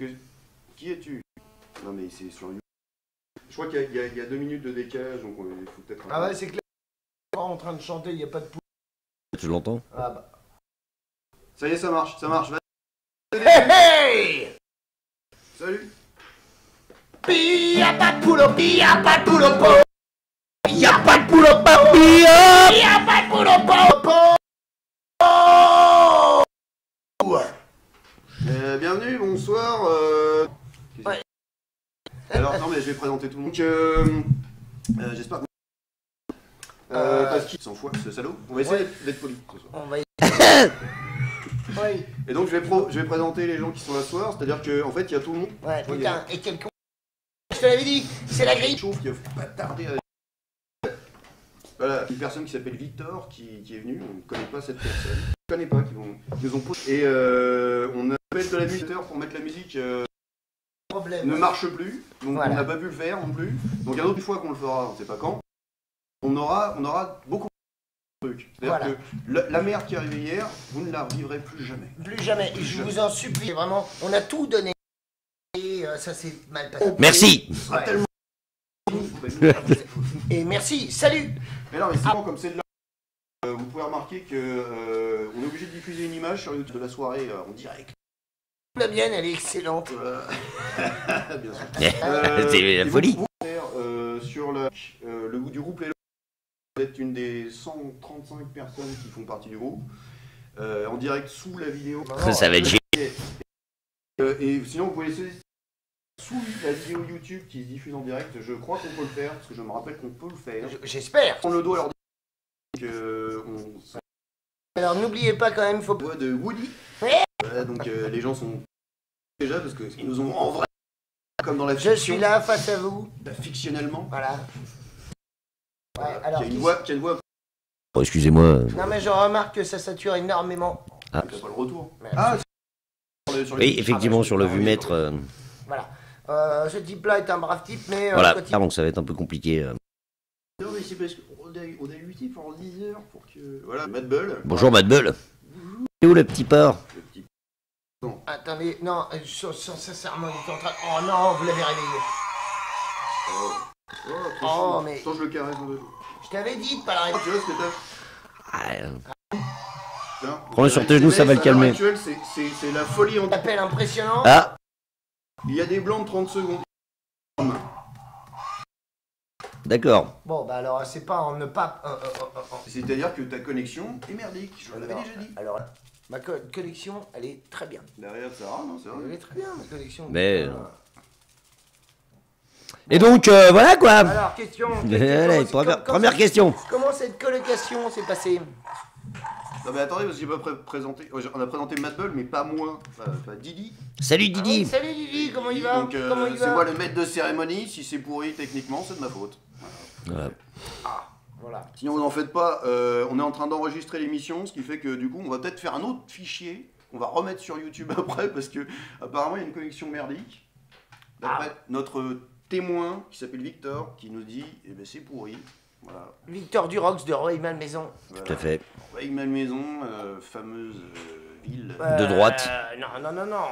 que... Qui es-tu? Non mais c'est sur YouTube. Je crois qu'il y a 2 minutes de décalage, donc il faut peut-être... Ah ouais, c'est clair. En train de chanter, il n'y a pas de poule. Tu l'entends? Ah bah. Ça y est, ça marche, vas-y. Hey hey! Salut. Y'a pas de poule au pi, y'a pas de poule au pot. Y'a pas de poule au pot. Y'a pas de poule au pot. Bienvenue, bonsoir. Ouais. Alors, non mais je vais présenter tout le monde. Donc, j'espère que... parce qu'il s'en fout, ce salaud. On va essayer d'être poli ce soir. On va y... Oui. Et donc je vais présenter les gens qui sont là ce soir, c'est-à-dire qu'en fait il y a tout le monde. Ouais, putain, et quel con. Je te l'avais dit, c'est la grille. Chauffe qui va pas tarder à... Voilà, une personne qui s'appelle Victor qui est venue, on ne connaît pas cette personne. On ne connaît pas, qui nous ont posé. Et on a fait de la musique pour mettre la musique ne marche plus, donc voilà. On n'a pas pu le faire non plus. Donc une autre fois qu'on le fera, on ne sait pas quand, on aura beaucoup de trucs. C'est-à-dire que la merde qui est arrivée hier, vous ne la revivrez plus jamais. Plus jamais, et je vous en supplie, vraiment, on a tout donné. Et ça s'est mal passé. Merci. Ouais. Tellement... Et merci, salut. Mais non, mais c'est bon, comme c'est de là, vous pouvez remarquer que on est obligé de diffuser une image sur YouTube de la soirée en direct. La mienne, elle est excellente. Bien sûr. C'est la folie. Sur le du groupe Les Locs, vous êtes une des 135 personnes qui font partie du groupe. En direct sous la vidéo. Ça va être génial. Et sinon, vous pouvez laisser sous la vidéo YouTube qui se diffuse en direct. Je crois qu'on peut le faire, parce que je me rappelle qu'on peut le faire. J'espère. Prendre le dos à leur dire Alors n'oubliez pas quand même, faut... voix de Woody. Voilà, donc les gens sont déjà, parce qu'ils nous ont en vrai, comme dans la fiction. Je suis là face à vous. Fictionnellement. Voilà. Ouais, alors, qui a une voix. Oh, excusez-moi. Non mais je remarque que ça sature énormément. Ah. Il n'y a pas le retour. Ah, oui, effectivement, sur le vumètre. Voilà. Ce type-là est un brave type, mais... voilà, donc ça va être un peu compliqué. Non, mais c'est parce qu'on a eu type pendant 10 heures pour que... Voilà, Mad Bull. Bonjour Mad Bull. C'est où le petit porc? Le petit... Attendez, non, sincèrement, il est en train... Oh non, vous l'avez réveillé. Oh, mais... Attends, je le caresse un peu. Je t'avais dit de pas l'arrêter. Tu vois ce que t'as? Prends-le sur tes genoux, ça va le calmer. C'est la folie en... Appel impressionnant. Ah. Il y a des blancs de 30 secondes. D'accord. Bon, bah alors, c'est pas en ne pas... C'est-à-dire que ta connexion est merdique, je l'avais déjà dit. Alors, ma connexion, elle est très bien. Derrière Sarah, non, c'est vrai. Elle est très bien, ma connexion. Mais... Et donc, voilà quoi. Alors, question... Allez, première question. Comment cette colocation s'est passée? Non mais attendez, parce que j'ai pas présenté... On a présenté Mad Bull, mais pas moi, pas Didi. Salut Didi. Ah oui, salut Didi, comment il va? Donc c'est moi le maître de cérémonie, si c'est pourri techniquement, c'est de ma faute. Voilà. Ah, voilà. Sinon vous en faites pas, on est en train d'enregistrer l'émission, ce qui fait que du coup on va peut-être faire un autre fichier, qu'on va remettre sur YouTube après, parce que apparemment il y a une connexion merdique. D'après notre témoin, qui s'appelle Victor, qui nous dit, eh ben c'est pourri. Voilà. Victor Durox de Rueil-Malmaison. Voilà. Tout à fait. Rueil-Malmaison, fameuse ville. De droite. Non,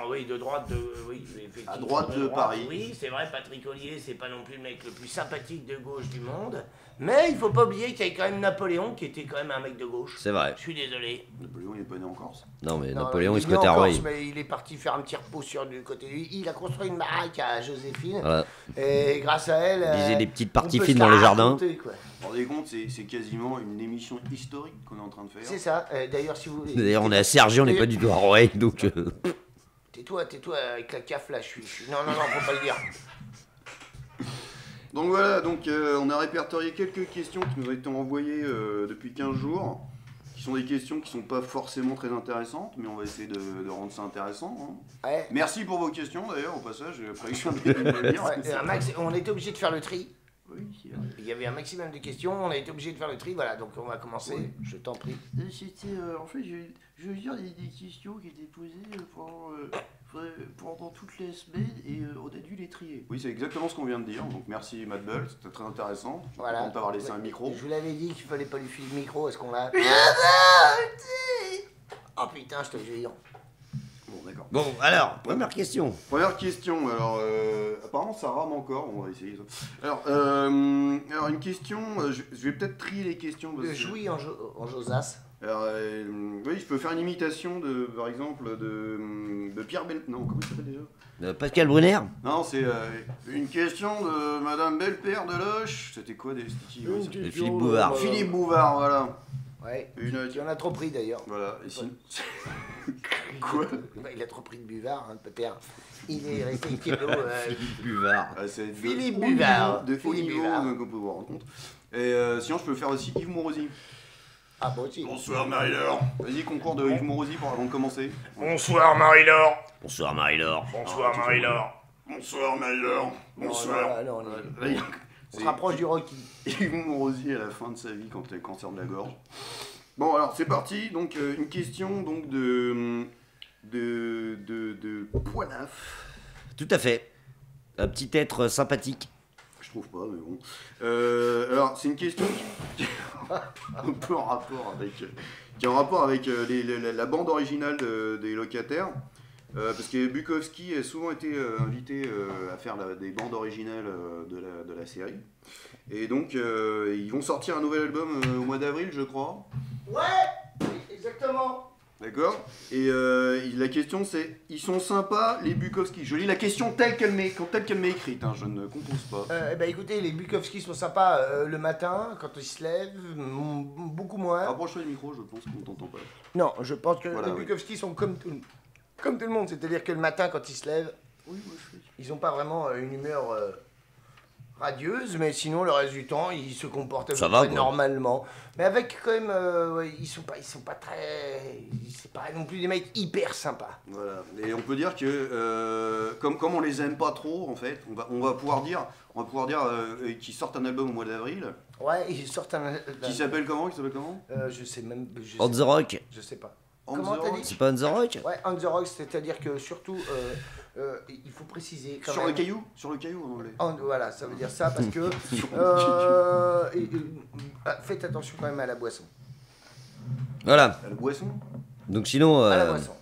oui, de droite, oui, effectivement. À droite de Paris. Oui, c'est vrai, Patrick Ollier, c'est pas non plus le mec le plus sympathique de gauche du monde. Mais il faut pas oublier qu'il y a quand même Napoléon, qui était quand même un mec de gauche. C'est vrai. Je suis désolé. Napoléon il est pas né en Corse. Non mais Non, Napoléon il se est né côté à en Corse, Rueil. mais il est parti faire un petit repos du côté de lui. Il a construit une baraque à Joséphine. Voilà. Et grâce à elle... Il disait des petites parties on peut fines se dans les la jardins. raconter, quoi. Vous vous rendez compte, c'est quasiment une émission historique qu'on est en train de faire. C'est ça. D'ailleurs, si vous... D'ailleurs on est à Cergy, on n'est pas du tout à Rueil, donc... Tais-toi avec la CAF là, je suis... Non, faut pas le dire. Donc voilà, on a répertorié quelques questions qui nous ont été envoyées depuis 15 jours, qui sont des questions qui sont pas forcément très intéressantes, mais on va essayer de rendre ça intéressant. Hein. Ouais. Merci pour vos questions d'ailleurs, au passage, après je viens de le dire. Ouais, on était obligé de faire le tri. Oui, il y avait un maximum de questions, on a été obligé de faire le tri, voilà, donc on va commencer, oui. Je t'en prie. C'était, en fait, je veux dire des questions qui étaient posées pendant toutes les semaines et on a dû les trier. Oui, c'est exactement ce qu'on vient de dire, donc merci Mad Bull, c'était très intéressant. Je suis content de t'avoir laissé un micro. Je vous l'avais dit qu'il fallait pas lui filer le micro, est-ce qu'on l'a... Oh putain, je te jure. Bon, d'accord. D'accord. Bon, alors, première question. Première question, alors apparemment ça rame encore, on va essayer ça. Alors une question, je vais peut-être trier les questions. Parce que... Jouis en Josas. Alors, oui, je peux faire une imitation par exemple, de Pierre Bel... Non, comment il s'appelle déjà? Pascal Brunner. Non, c'est une question de Madame Belle-Père de Loche. C'était quoi des Philippe Bouvard. Philippe Bouvard, voilà. Ouais, Une... en a trop pris d'ailleurs. Voilà, et si... Quoi? Il a trop pris de buvard, hein, le père. Il est resté kilo. Philippe Bouvard. C'est Philippe de haut Buvard. niveau, de haut Philippe niveau Buvard. qu'on peut vous rendre compte. Et sinon, je peux faire aussi Yves Morosi. Ah, bon aussi. Bonsoir Marie-Laure. Vas-y, concours de Yves Morosi avant de commencer. Bonsoir Marie-Laure. Bonsoir Marie-Laure. Bonsoir Marie-Laure. Bonsoir Marie-Laure. Bonsoir. Non, Vas-y. on se rapproche du Rocky. Yves Morosi à la fin de sa vie quand il a le cancer de la gorge. Bon, alors c'est parti. Donc, une question donc de Poilaf. Tout à fait. Un petit être sympathique. Je trouve pas, mais bon. Alors, c'est une question qui a un peu en rapport avec, qui est en rapport avec la bande originale des locataires. Parce que Bukowski a souvent été invité à faire des bandes originales de la série. Et donc, ils vont sortir un nouvel album au mois d'avril, je crois. Ouais, exactement. D'accord. Et la question c'est, ils sont sympas les Bukowski. Je lis la question telle qu'elle m'est écrite, hein, je ne compose pas. Écoutez, les Bukowski sont sympas le matin, quand ils se lèvent, beaucoup moins. Rapproche-toi du micro, je pense qu'on t'entend pas. Non, je pense que Voilà, les oui. Bukowski sont comme tout le monde, c'est-à-dire que le matin, quand ils se lèvent, ils n'ont pas vraiment une humeur radieuse, mais sinon, le reste du temps, ils se comportent à peu Ça va, près quoi. normalement. Mais avec quand même, ils sont pas très... C'est pas non plus des mecs hyper sympas. Voilà. Et on peut dire que comme on les aime pas trop en fait, on va pouvoir dire qu'ils sortent un album au mois d'avril. Ouais, ils sortent un... Qui s'appelle comment? Je sais même... Je On sais, the Rock. je sais pas. On Comment the t'as Rock. dit? C'est pas On the Rock? Ouais, On the Rock, c'est-à-dire que surtout, il faut préciser quand Sur même... le caillou? Sur le caillou en anglais. Voilà, ça veut dire ça parce que faites attention quand même à la boisson. Voilà. La boisson. Donc sinon... À la boisson.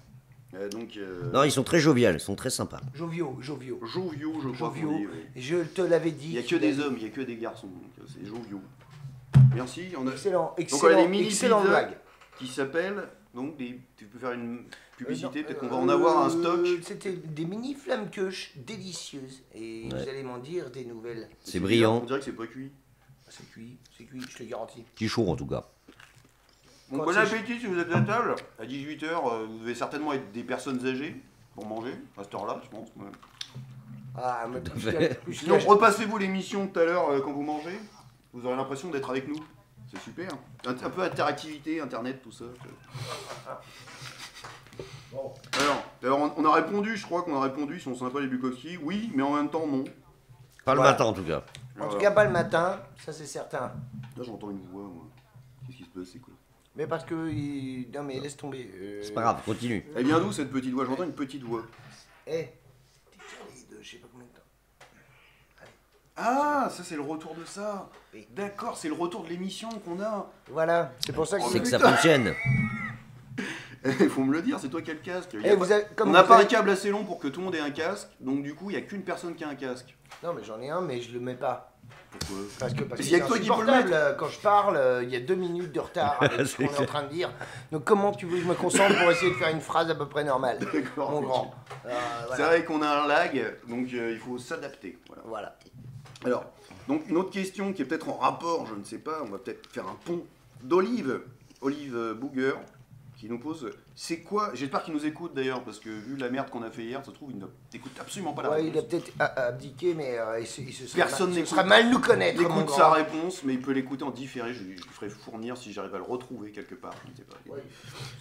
Donc. Non, ils sont très joviales, ils sont très sympas. Joviaux. Joviaux, je crois. Joviaux. qu'on dit, oui. Je te l'avais dit. Il n'y a que des hommes, il n'y a que des garçons. Donc c'est joviaux. Merci. On a... Excellent, Donc on a des mini excellent pizzas blague. qui s'appellent donc tu peux faire une publicité, peut-être qu'on va en avoir un stock. C'était des mini flammes queuches délicieuses et vous allez m'en dire des nouvelles. C'est brillant. On dirait que c'est pas cuit. C'est cuit, je te garantis. Petit chaud en tout cas. Bon, Quand bon c'est- appétit si vous êtes à table. À 18h, vous devez certainement être des personnes âgées pour manger, à cette heure-là, je pense. Ouais. Ah, mais fait. Sinon, repassez-vous l'émission tout à l'heure quand vous mangez. Vous aurez l'impression d'être avec nous. C'est super. Un peu interactivité, internet, tout ça. Bon. Alors on a répondu, je crois qu'on a répondu, ils sont sympas les Bukowski. Oui, mais en même temps, non. Pas le Voilà. matin en tout cas. En tout cas, pas le matin, ça c'est certain. Là, j'entends une voix, moi. Qu'est-ce qui se passe, c'est quoi? Mais parce que. Non, mais laisse tomber. C'est pas grave, continue. Elle vient d'où cette petite voix? J'entends une petite voix. Eh, t'es calé de je sais pas combien de temps. Ah, ça c'est le retour de ça. Oui. D'accord, c'est le retour de l'émission qu'on a. Voilà, c'est pour ça que C'est que ça putain. fonctionne. Il faut me le dire, c'est toi qui as le casque. Il y a Eh, pas- vous avez- comme On n'a vous pas avez- un câble assez long pour que tout le monde ait un casque, donc du coup il n'y a qu'une personne qui a un casque. Non, mais j'en ai un, mais je le mets pas. Pourquoi? Parce que Il y a que toi qui peux le insupportable. Quand je parle, il y a 2 minutes de retard avec ce qu'on est en train de dire. Donc comment tu veux que je me concentre pour essayer de faire une phrase à peu près normale, D'accord. mon ok. grand. C'est Voilà. vrai qu'on a un lag, donc il faut s'adapter. Voilà. Voilà. Alors, donc une autre question qui est peut-être en rapport, je ne sais pas, on va peut-être faire un pont d'Olive, Olive Booger, qui nous pose, c'est quoi, j'espère qu'il nous écoute d'ailleurs, parce que vu la merde qu'on a fait hier, ça se trouve, il n'écoute absolument pas la Ouais, il a réponse. peut-être abdiqué, mais il se serait Personne mal, ce n'écoute. serait mal nous connaître, Il mon écoute sa grand. réponse, mais il peut l'écouter en différé, je lui ferai fournir si j'arrive à le retrouver quelque part, je ne sais pas. Ouais.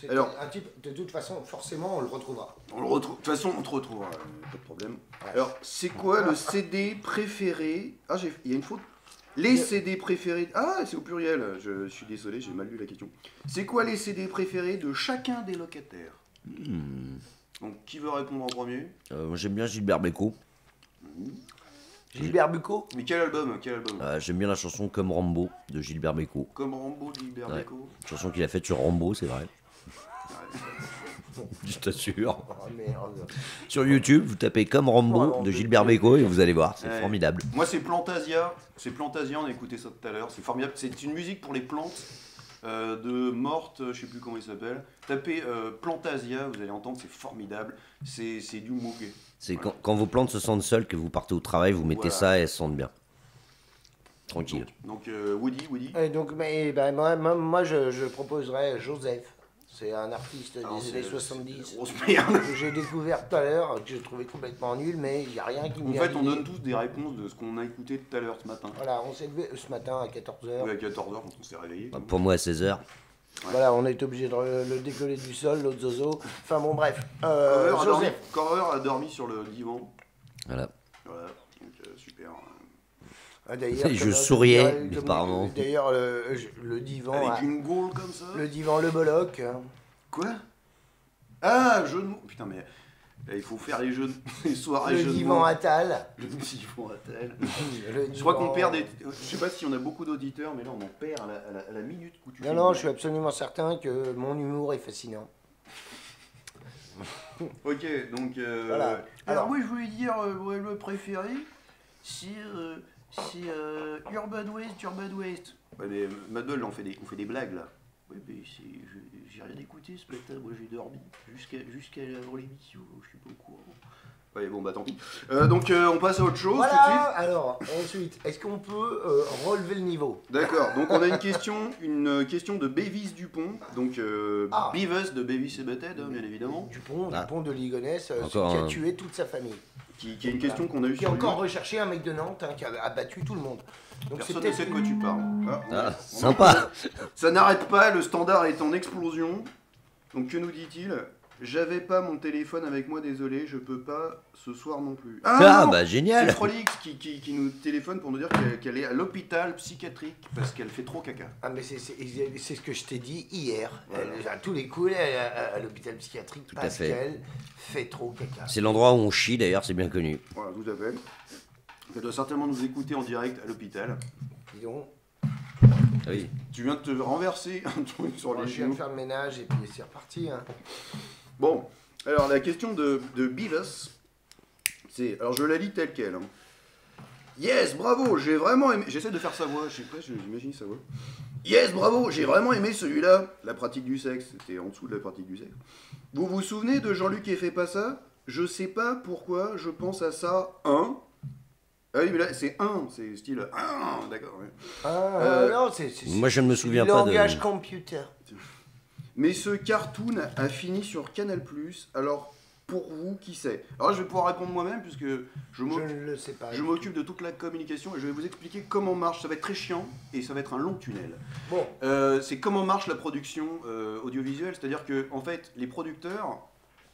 C'est Alors- un type, de toute façon, forcément, on le retrouvera. On le retrouve, de toute façon on te retrouvera, pas de problème. Alors, c'est quoi le CD préféré? Ah, il y a une faute. Les CD préférés... Ah, c'est au pluriel, je suis désolé, j'ai mal lu la question. C'est quoi les CD préférés de chacun des locataires? Donc, qui veut répondre en premier? Moi j'aime bien Gilbert Bécaud. Gilbert Bucco. Mais quel album? Quel album? J'aime bien la chanson Comme Rambo de Gilbert Bécaud. Comme Rambo de Gilbert Ouais. Bécaud. Chanson qu'il a faite sur Rambo, c'est vrai. Je t'assure. Oh merde. Sur YouTube, vous tapez comme Rambo de Gilbert Bécaud et vous allez voir, c'est formidable. Moi, c'est Plantasia. C'est Plantasia, on a écouté ça tout à l'heure. C'est formidable. C'est une musique pour les plantes de Morte, je sais plus comment il s'appelle. Tapez Plantasia, vous allez entendre, c'est formidable. C'est du Moog. C'est quand vos plantes se sentent seules, que vous partez au travail, vous mettez ça et elles se sentent bien. Tranquille. Donc Woody. Et donc, moi je proposerais Joseph. C'est un artiste Alors, des années 70 grosse merde. que j'ai découvert tout à l'heure, que j'ai trouvé complètement nul, mais il n'y a rien qui me En vient fait, à on l'idée. donne tous des réponses de ce qu'on a écouté tout à l'heure ce matin. Voilà, on s'est levé ce matin à 14h. Ouais, à 14h quand on s'est réveillé. Pour moi, à 16h. Voilà, on a été obligé de le décoller du sol, l'autre zozo. Enfin bon, bref. Cover a dormi sur le divan. Voilà. Voilà, donc super. D'ailleurs, Je souriais, apparemment. D'ailleurs, le divan. Avec une gaule comme ça. Le divan, le bollock. Quoi? Ah, jeu de mots. Putain, mais il faut faire les jeux, les soirées Le jeux de mots. divan à tal. Le divan à tel. Le Je crois qu'on divan- perd des. Je sais pas si on a beaucoup d'auditeurs, mais là on en perd à la minute où tu fais Non, une je suis absolument certain que mon humour est fascinant. Ok, donc. Voilà. Alors, moi je voulais dire, le préféré, c'est Urban West. Ouais, mais Madball, on fait des blagues là. Ouais, mais j'ai rien écouté ce matin, moi j'ai dormi jusqu'à avant l'émission, je suis pas au courant. Ouais, bon bah tant pis. Donc on passe à autre chose tout de suite. Voilà, alors, ensuite, est-ce qu'on peut relever le niveau? D'accord, donc on a une question de Bévis Dupont, donc Beavis de Beavis et Butthead, hein, bien évidemment, Dupont de Ligonnès, celui qui Encore a un. tué toute sa famille. qui est une question qu'on a eue Qui a sur encore lui. recherché un mec de Nantes qui a battu tout le monde. Donc Personne c'est ne sait de peut-être quoi tu parles. Ah, sympa. Ça n'arrête pas, le standard est en explosion. Donc que nous dit-il? J'avais pas mon téléphone avec moi, désolé, je peux pas ce soir non plus. Ah, non, bah c'est génial. Frolix qui nous téléphone pour nous dire qu'elle est à l'hôpital psychiatrique parce qu'elle fait trop caca. Ah mais c'est ce que je t'ai dit hier. Voilà. Elle, à tous les coups, elle est à l'hôpital psychiatrique à parce fait. qu'elle fait trop caca. C'est l'endroit où on chie d'ailleurs, c'est bien connu. Voilà, tout à fait. Elle doit certainement nous écouter en direct à l'hôpital. Dis donc, Ah oui. Tu viens de te renverser un truc sur moi, les je viens de genoux. faire le ménage et puis c'est reparti. Hein. Bon, alors la question de Beavis, c'est. Alors je la lis telle quelle. Hein. Yes, bravo, j'ai vraiment aimé. J'essaie de faire sa voix, je sais pas, j'imagine sa voix. Yes, bravo, j'ai vraiment aimé celui-là. La pratique du sexe, c'était en dessous de la pratique du sexe. Vous vous souvenez de Jean-Luc et fait pas ça? Je sais pas pourquoi je pense à ça, hein? Ah oui, mais là, c'est un, c'est style un, d'accord. Ouais. Non, c'est Moi, je ne me souviens du pas de. langage computer. Mais ce cartoon a fini sur Canal+, alors pour vous, qui c'est? Alors je vais pouvoir répondre moi-même, puisque je Je ne le sais pas. m'occupe de toute la communication, et je vais vous expliquer comment marche, ça va être très chiant, et ça va être un long tunnel. Bon, C'est comment marche la production audiovisuelle, c'est-à-dire que, en fait, les producteurs,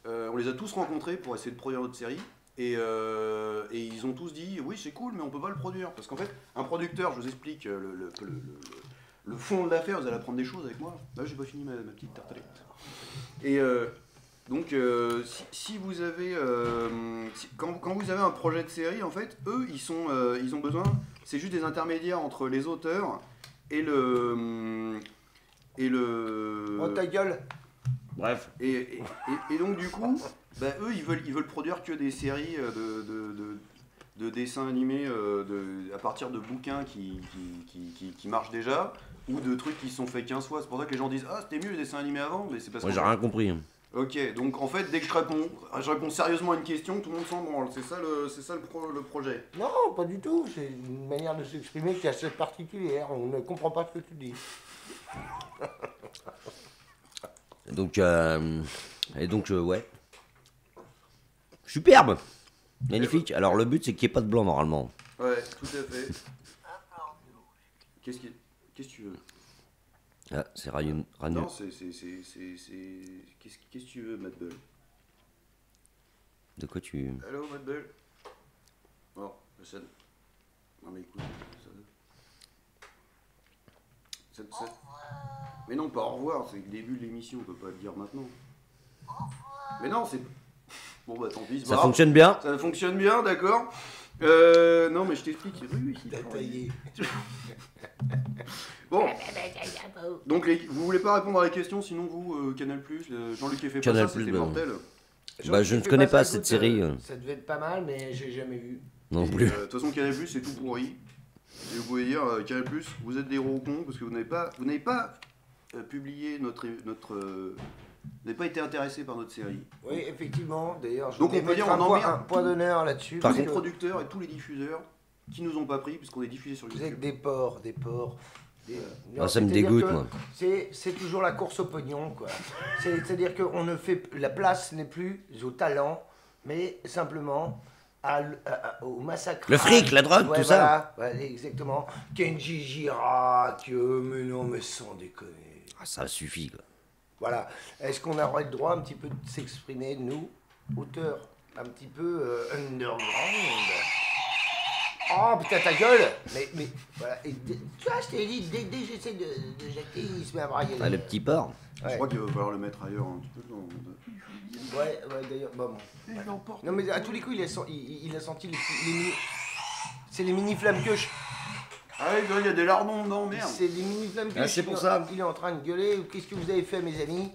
on les a tous rencontrés pour essayer de produire notre série, et ils ont tous dit, oui c'est cool, mais on peut pas le produire, parce qu'en fait, un producteur, je vous explique le fond de l'affaire, vous allez apprendre des choses avec moi. Là, j'ai pas fini ma petite tartelette. Et donc, si vous avez, quand vous avez un projet de série, en fait, eux, ils ont besoin, c'est juste des intermédiaires entre les auteurs et le oh ta gueule. Bref. et donc du coup, bah, eux, ils veulent produire que des séries de dessins animés à partir de bouquins qui marchent déjà, ou de trucs qui sont faits 15 fois. C'est pour ça que les gens disent « Ah, c'était mieux les dessins animés avant », mais c'est parce Moi, que... j'ai rien compris. Ok, donc en fait, dès que je réponds sérieusement à une question, tout le monde s'en branle. C'est ça le projet. Non, pas du tout. C'est une manière de s'exprimer qui est assez particulière. On ne comprend pas ce que tu dis. Donc, ouais. Superbe. Magnifique. Alors, le but, c'est qu'il n'y ait pas de blanc, normalement. Ouais, tout à fait. Qu'est-ce que tu veux? Ah, c'est Ranu. Non, qu'est-ce que tu veux, Matt Bull? De quoi tu... Allô, Matt Bull? Oh, ça... Non mais écoute, ça... Mais non, pas au revoir, c'est le début de l'émission, on peut pas le dire maintenant. Mais non, c'est... Bon bah tant pis, c'est Ça pas fonctionne bien? grave. Ça fonctionne bien, d'accord. Non, mais je t'explique. Oui, T'as taillé. Bon. Donc, vous voulez pas répondre à la question, sinon vous, Canal+, Jean-Luc fait pas Canal+, ça, c'était bah, mortel. Bah, je ne connais pas cette série. Ça devait être pas mal, mais j'ai jamais vu. Non Et, plus. De toute façon, Canal+, c'est tout pourri. Et vous pouvez dire, Canal+, vous êtes des gros cons, parce que vous n'avez pas publié vous n'avez pas été intéressé par notre série. Oui, effectivement. D'ailleurs, je Donc, voulais on peut dire, mettre on emmerde un point d'honneur là-dessus. Par Tous les contre- producteurs et tous les diffuseurs qui nous ont pas pris, puisqu'on est diffusé sur Vous YouTube. êtes des porcs. Ah, ça me c'est-à-dire dégoûte, que moi. C'est toujours la course au pognon, quoi. C'est-à-dire que la place n'est plus au talent, mais simplement au massacre. Le fric, la drogue, tout ça. Voilà, exactement. Kenji Girac, mais non, mais sans déconner. Ah, ça suffit, quoi. Voilà. Est-ce qu'on aurait le droit un petit peu de s'exprimer, nous, auteurs, un petit peu underground? Oh putain ta gueule. Mais voilà. Et tu vois, je t'ai dit, dès que j'essaie de jeter, il se met à brailler. Ah, le petit porc. Je Ouais. crois qu'il va falloir le mettre ailleurs un petit peu. Ouais, d'ailleurs, bon. Non mais à tous les coups, il a senti c'est les mini flammes queues. Ah oui, il y a des lardons dedans, merde. C'est les mini flammes queues. Ah, c'est pour ça. Il est en train de gueuler. Qu'est-ce que vous avez fait, mes amis?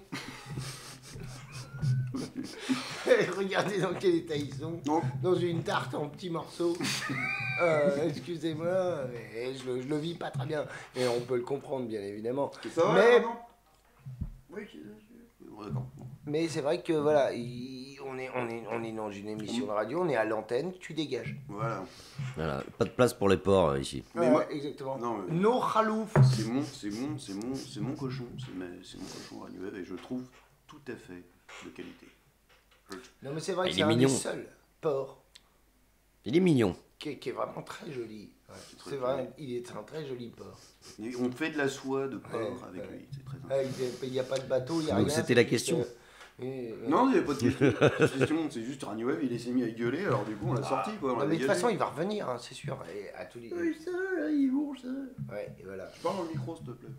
Regardez dans quel état ils sont. Non. Dans une tarte en petits morceaux. Excusez-moi, mais je le vis pas très bien. Et on peut le comprendre, bien évidemment. Ça va, Mais- non Oui, bon, d'accord. Mais c'est vrai que voilà, on est dans une émission de radio, on est à l'antenne, tu dégages. Voilà. Voilà. Pas de place pour les porcs ici. Mais Ouais, moi- exactement. Non, mais- No khalouf. C'est mon cochon, c'est mon cochon Radio Web et je trouve tout à fait de qualité. Non mais c'est vrai que Il c'est est un des mignon. seuls porcs Il est mignon. qui est vraiment très joli. Ouais, très c'est vrai, il est un très joli porc. Et on fait de la soie de porc Ouais, avec ouais. lui, c'est très intéressant. Il n'y a pas de bateau, il n'y a Donc rien. c'était c'est la juste, question. Non, il n'y avait pas de question. C'est juste Radio Web, il s'est mis à gueuler, alors du coup on l'a sorti quoi. On Non, l'a mais de toute dégagé. façon, il va revenir, hein, c'est sûr. Et à tous les... Oui, ça, là, il bourge ça. Ouais, et voilà. Je parle dans le micro s'il te plaît.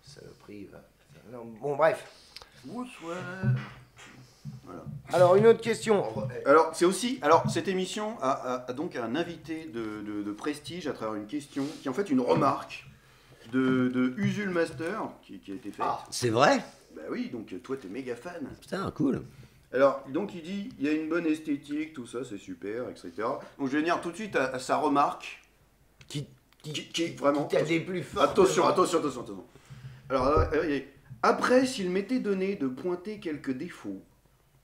Saloperie, va. Non, bon, bref. Bonsoir. Voilà. Alors, une autre question. Alors, c'est aussi. Alors, cette émission a donc un invité de prestige à travers une question qui est en fait une remarque de Usul Master qui a été faite. Ah. C'est vrai? Bah oui, donc toi t'es méga fan. Putain, cool. Alors, donc il dit il y a une bonne esthétique, tout ça, c'est super, etc. Donc je vais venir tout de suite à sa remarque Qui qui vraiment. a des plus forts. Attention. Alors, après, s'il m'était donné de pointer quelques défauts,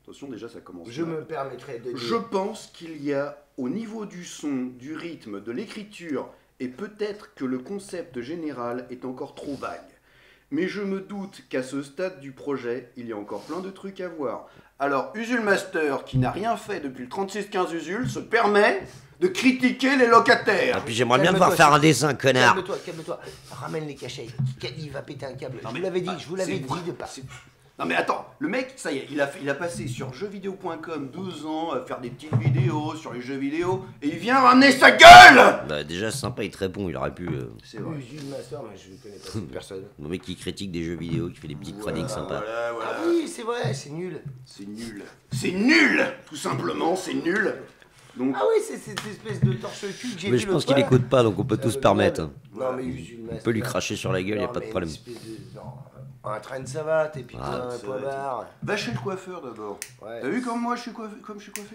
attention, déjà ça commence. Je mal. me permettrai de dire. Je pense qu'il y a, au niveau du son, du rythme, de l'écriture, et peut-être que le concept général est encore trop vague. Mais je me doute qu'à ce stade du projet, il y a encore plein de trucs à voir. Alors, Usul Master, qui n'a rien fait depuis le 3615 Usul, se permet de critiquer les locataires. Ah, puis j'aimerais bien te Calme-toi, voir faire un c'est- dessin, connard. Calme-toi. Ramène les cachets. Il va péter un câble. Non, Je mais- vous l'avais dit, ah, je vous l'avais c'est dit vrai, de pas. Non mais attends, le mec, ça y est, il a passé sur jeuxvideo.com 12 ans à faire des petites vidéos sur les jeux vidéo, et il vient ramener sa gueule. Bah, déjà, sympa, il te répond. Il aurait pu. C'est vrai. Usul Master, mais je ne connais pas cette personne. Le mec qui critique des jeux vidéo, qui fait des petites chroniques sympas. Voilà. Ah oui, c'est vrai, c'est nul. C'est nul. C'est nul. Tout simplement, c'est nul. Donc, Ah oui, c'est cette espèce de torche-cul que j'ai vu Mais je pense l'autre qu'il fois. écoute pas, donc on peut C'est tous se abominable. permettre. Non, mais Usul On Master. peut lui cracher sur la gueule, y a Non, pas de mais problème. une espèce non, un train de savate et puis Ah, un ça point va, barre. va chez le coiffeur d'abord. Ouais. T'as vu comme moi, je suis coiffé,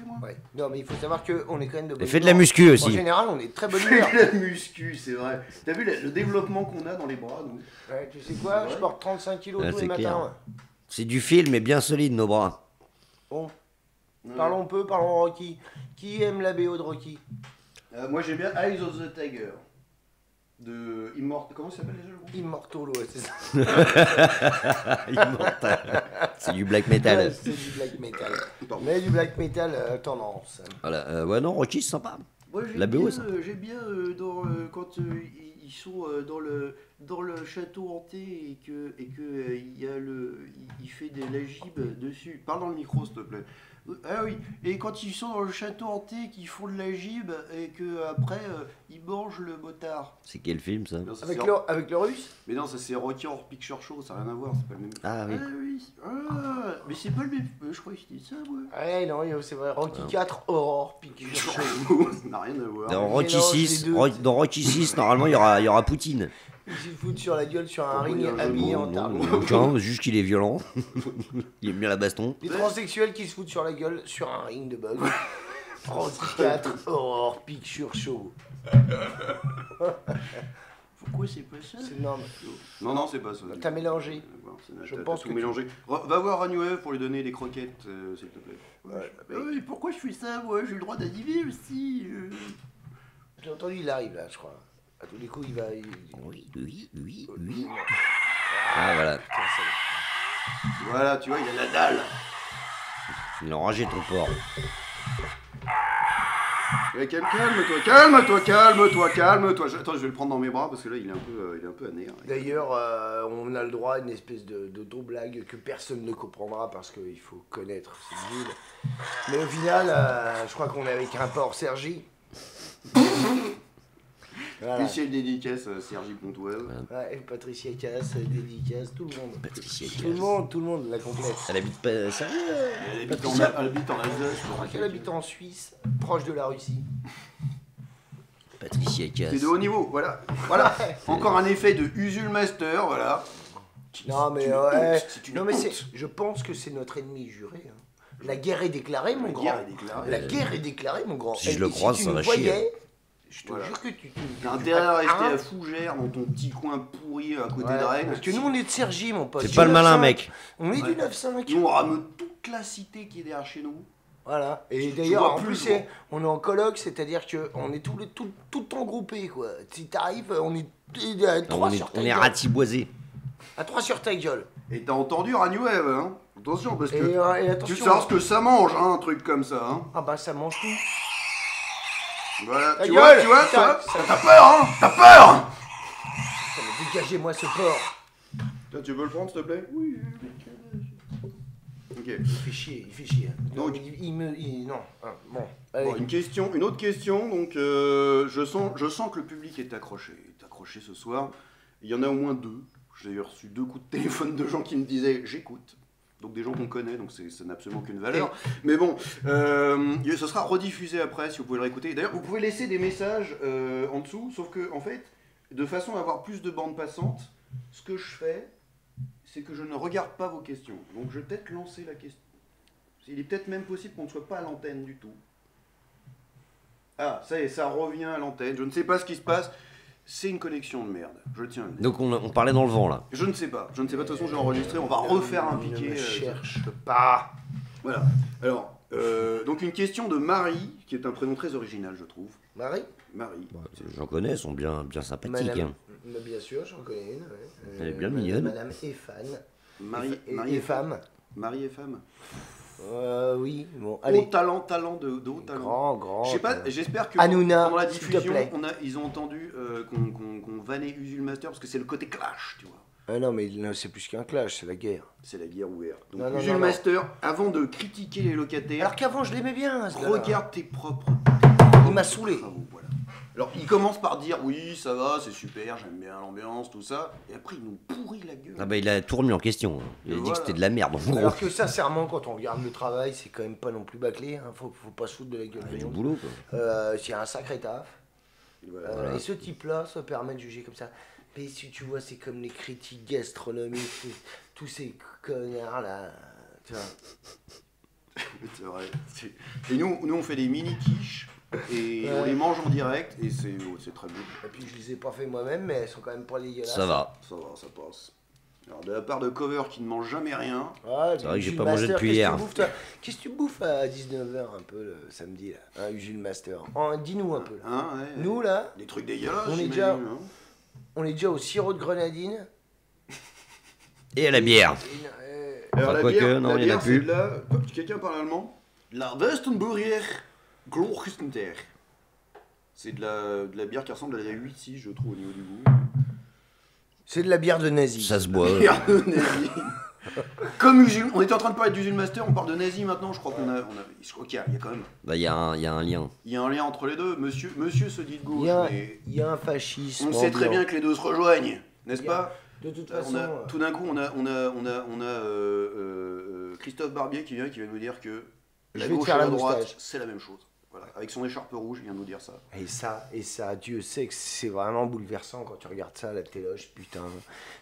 moi. Ouais. Non, mais il faut savoir qu'on est quand même de bonne fais de la humeur. muscu En aussi. général, on est de très bonne Fais humeur. de la muscu, c'est vrai. T'as vu le développement qu'on a dans les bras, nous? Ouais, tu sais quoi, Ouais. je porte 35 kilos Ouais, tous les c'est clair. matins. C'est du fil, mais bien solide, nos bras. Bon, parlons Rocky. Qui aime la BO de Rocky? Moi, j'aime bien Eyes of the Tiger. De Immortal. Comment ça s'appelle déjà le groupe? Immortal, ouais, c'est ça. Immortal. C'est du black Ouais, metal. c'est du black metal. Pardon. Mais du black metal tendance. Voilà. Ouais, non, Rocky, c'est sympa. Moi, j'aime La BO, bien, ça. j'aime bien quand ils sont dans le château hanté et que il y a il fait de la gibbe dessus. Parle dans le micro, s'il te plaît. Ah oui, et quand ils sont dans le château hanté, qu'ils font de la gibbe et que après ils mangent le motard. C'est quel film, ça? Non, ça, Avec c'est- le russe? Mais non, ça c'est Rocky Horror Picture Show, ça n'a rien à voir, c'est pas le même. Ah oui. oui. Ah, mais c'est pas le même. Je crois que c'était ça, moi. Ouais, non, c'est vrai. Rocky 4, Horror Picture chaud. Ça n'a rien à voir. Dans Il Rocky mélange les 6, deux. Dans Rocky 6, normalement, il y aura Poutine. Il se fout sur la gueule sur un Pourquoi il y ring a un jeu de habillé mots, en targo. Aucun, juste qu'il est violent. Il aime bien la baston. Les transsexuels qui se foutent sur la gueule sur un ring de bug. 34, Aurore, Picture Show. Pourquoi c'est pas ça? C'est énorme. Non, c'est pas ça. T'as mélangé. Je pense tout que mélangé. Va voir Ragnuev pour lui donner les croquettes, s'il te plaît. Ouais. Pourquoi je fais ça, moi? J'ai le droit d'animer aussi. J'ai entendu, il arrive là, je crois. À tous les coups, il va. Oui. Ah, voilà. Putain, ça- Voilà, tu vois, il y a la dalle. Il a enragé ton porc. Calme-toi. Attends, je vais le prendre dans mes bras parce que là, il est un peu anér. D'ailleurs, on a le droit à une espèce de blague que personne ne comprendra parce qu'il faut connaître cette ville. Mais au final, je crois qu'on est avec un porc Sergi. Voilà. Spécial dédicace à Sergi Pontoise. Ouais, Patricia Cass, dédicace, tout le monde. Patricia Tout le monde, la complète. Elle habite pas. Sérieux? Elle habite en Alsace. Je crois qu'elle habite en Suisse, proche de la Russie. Patricia Cass. C'est de haut niveau, voilà. Encore un effet de Usul Master, voilà. Non mais Tu me ouais. hontes, c'est une Non mais honte. c'est. Je pense que c'est notre ennemi juré. Hein. La guerre est déclarée, mon La grand. guerre est déclarée. La guerre est déclarée, mon grand. Si je le Et croise, si tu ça nous va chier. voyais, je te Voilà. jure que tu. T'as intérêt à rester à Fougères dans ton petit coin pourri à côté de Rennes. Parce que nous on est de Cergy, mon pote. C'est Du pas le malin, 9-5. mec. On est Ouais. du 9-5. Nous on rame toute la cité qui est derrière chez nous. Voilà. Et Tu d'ailleurs, vois en plus, plus, gros. on est en coloc, c'est-à-dire qu'on est tout le temps groupés, quoi. Si t'arrives, on est à 3 sur ta On est gueule. ratiboisé. À 3 sur ta gueule. Et t'as entendu Ragnuev, hein? Attention, parce que Et tu attention. sais ce que ça mange, hein, un truc comme ça, hein? Ah bah ça mange tout. Voilà, Ta tu gueule, vois, putain, toi, t'as peur, hein? T'as peur! Ça me dégagez-moi ce porc. Tiens, tu veux le prendre, s'il te plaît? Oui. Ok. Il fait chier. Hein. Non, Donc- non. Hein, bon, allez. Bon, une autre question. Donc, je sens que le public est accroché ce soir. Il y en a au moins 2. J'ai reçu 2 coups de téléphone de gens qui me disaient j'écoute. Donc des gens qu'on connaît, donc ça n'a absolument qu'une valeur. Mais bon, ce sera rediffusé après si vous pouvez le réécouter. D'ailleurs, vous pouvez laisser des messages en dessous, sauf que en fait, de façon à avoir plus de bandes passantes, ce que je fais, c'est que je ne regarde pas vos questions. Donc je vais peut-être lancer la question. Il est peut-être même possible qu'on ne soit pas à l'antenne du tout. Ah, ça y est, ça revient à l'antenne. Je ne sais pas ce qui se passe. C'est une connexion de merde. Je tiens à le dire. Donc on parlait dans le vent là. Je ne sais pas. De toute façon, j'ai enregistré. On va refaire un Ne piqué. me cherche pas. Voilà. Alors, donc une question de Marie, qui est un prénom très original, je trouve. Marie? Marie. J'en connais, elles sont bien sympathiques. Madame. Hein. Bah, bien sûr, j'en connais une. Ouais. Elle est bien mignonne. Madame est fan. Marie Et femme. Marie et femme. Oui, bon, Haut allez. talent de haut talent. Grand. Je sais pas, j'espère que Hanouna, pendant la s'il te diffusion, plaît. ils ont entendu qu'on vannait Usul Master parce que c'est le côté clash, tu vois. Ah non, mais non, c'est plus qu'un clash, c'est la guerre. C'est la guerre ouverte. Donc Non, non, Usul non, Master, avant de critiquer les locataires, Alors qu'avant, je l'aimais bien, ce gars-là. regarde tes propres. Il m'a saoulé. travaux, voilà. Alors il commence par dire oui, ça va, c'est super, j'aime bien l'ambiance, tout ça, et après il nous pourrit la gueule. Ah bah il a tout remis en question. Il a dit Voilà. que c'était de la merde en gros. Alors que sincèrement, quand on regarde le travail, c'est quand même pas non plus bâclé. Hein. Faut pas se foutre de la gueule Il y a du du monde. boulot quoi. C'est un sacré taf. Et voilà. Et ce type-là se permet de juger comme ça. Mais si tu vois, c'est comme les critiques gastronomiques, tous ces connards-là. Tu vois. C'est vrai. Et nous on fait des mini quiches et Ouais. on les mange en direct et c'est très bon. Et puis je les ai pas fait moi-même, mais elles sont quand même pas dégueulasses. Ça va. Ça va, ça passe. Alors de la part de Cover qui ne mange jamais rien, Ouais, C'est vrai que j'ai Usul pas mangé Master, depuis qu'est-ce que hier. tu bouffes, toi Qu'est-ce que tu bouffes à 19h un peu le samedi là hein, Usul Master. Dis-nous un peu là. hein, ouais. Nous là, Des trucs dégueulasses. On est j'imagine, déjà- hein. on est déjà au sirop de grenadine. Et à la bière. Alors, Enfin, quoique, non, la il y en a bière, plus. c'est de la... Quelqu'un parle allemand? La Westenburger Glochistenter. C'est de la bière qui ressemble à la 8-6, je trouve, au niveau du goût. C'est de la bière de nazi. Ça se boit. Bière de nazi. Comme Usul, on était en train de parler d'Usul Master, on parle de nazi maintenant, je crois je crois qu'il y a quand même, Bah il y a un lien. il y a un lien entre les deux. Monsieur se dit de Il gauche, y a, mais il y a un fascisme. on sait très ambiant. bien que les deux se rejoignent, n'est-ce Il y a- pas? De toute On façon, a- tout d'un coup, on a Christophe Barbier qui vient nous dire que Je la vais te gauche et faire la la droite, moustache. c'est la même chose. Voilà, avec son écharpe rouge, il vient de nous dire ça. Et ça, Dieu sait que c'est vraiment bouleversant quand tu regardes ça à la téloche, putain.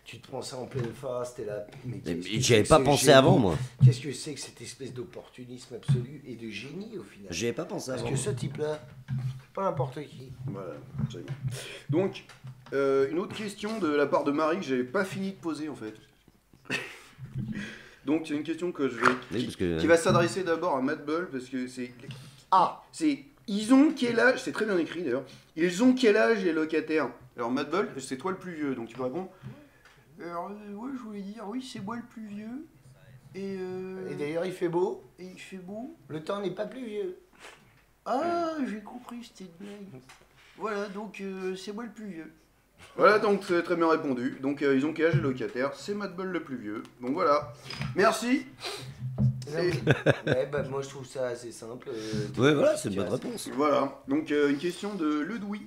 Tu te prends ça en pleine face, t'es là. Mais J'y avais pas pensé avant, moi. Qu'est-ce que c'est que cette espèce d'opportunisme absolu et de génie au final? J'y avais pas pensé avant. Parce que ce type-là, pas n'importe qui. Voilà, absolument. Donc, une autre question de la part de Marie que j'avais pas fini de poser en fait. Donc, c'est une question que je vais. Oui, parce que- qui va s'adresser d'abord à Matt Bull parce que c'est. C'est Ils ont quel âge? C'est très bien écrit d'ailleurs. Ils ont quel âge les locataires? Alors, Matt Bull, c'est toi le plus vieux, donc tu peux répondre. Alors, ouais, je voulais dire, oui, c'est moi le plus vieux. Et d'ailleurs, il fait beau. et il fait beau. Le temps n'est pas plus vieux. Ah, j'ai compris, c'était une blague. Voilà, donc c'est moi le plus vieux. Voilà, donc c'est très bien répondu. Donc ils ont quel âge les locataires? C'est Matt Bull le plus vieux. Donc voilà. Merci. Ouais, bah, moi je trouve ça assez simple. Ouais, voilà, c'est une bonne réponse. Voilà. Donc une question de Ledoui.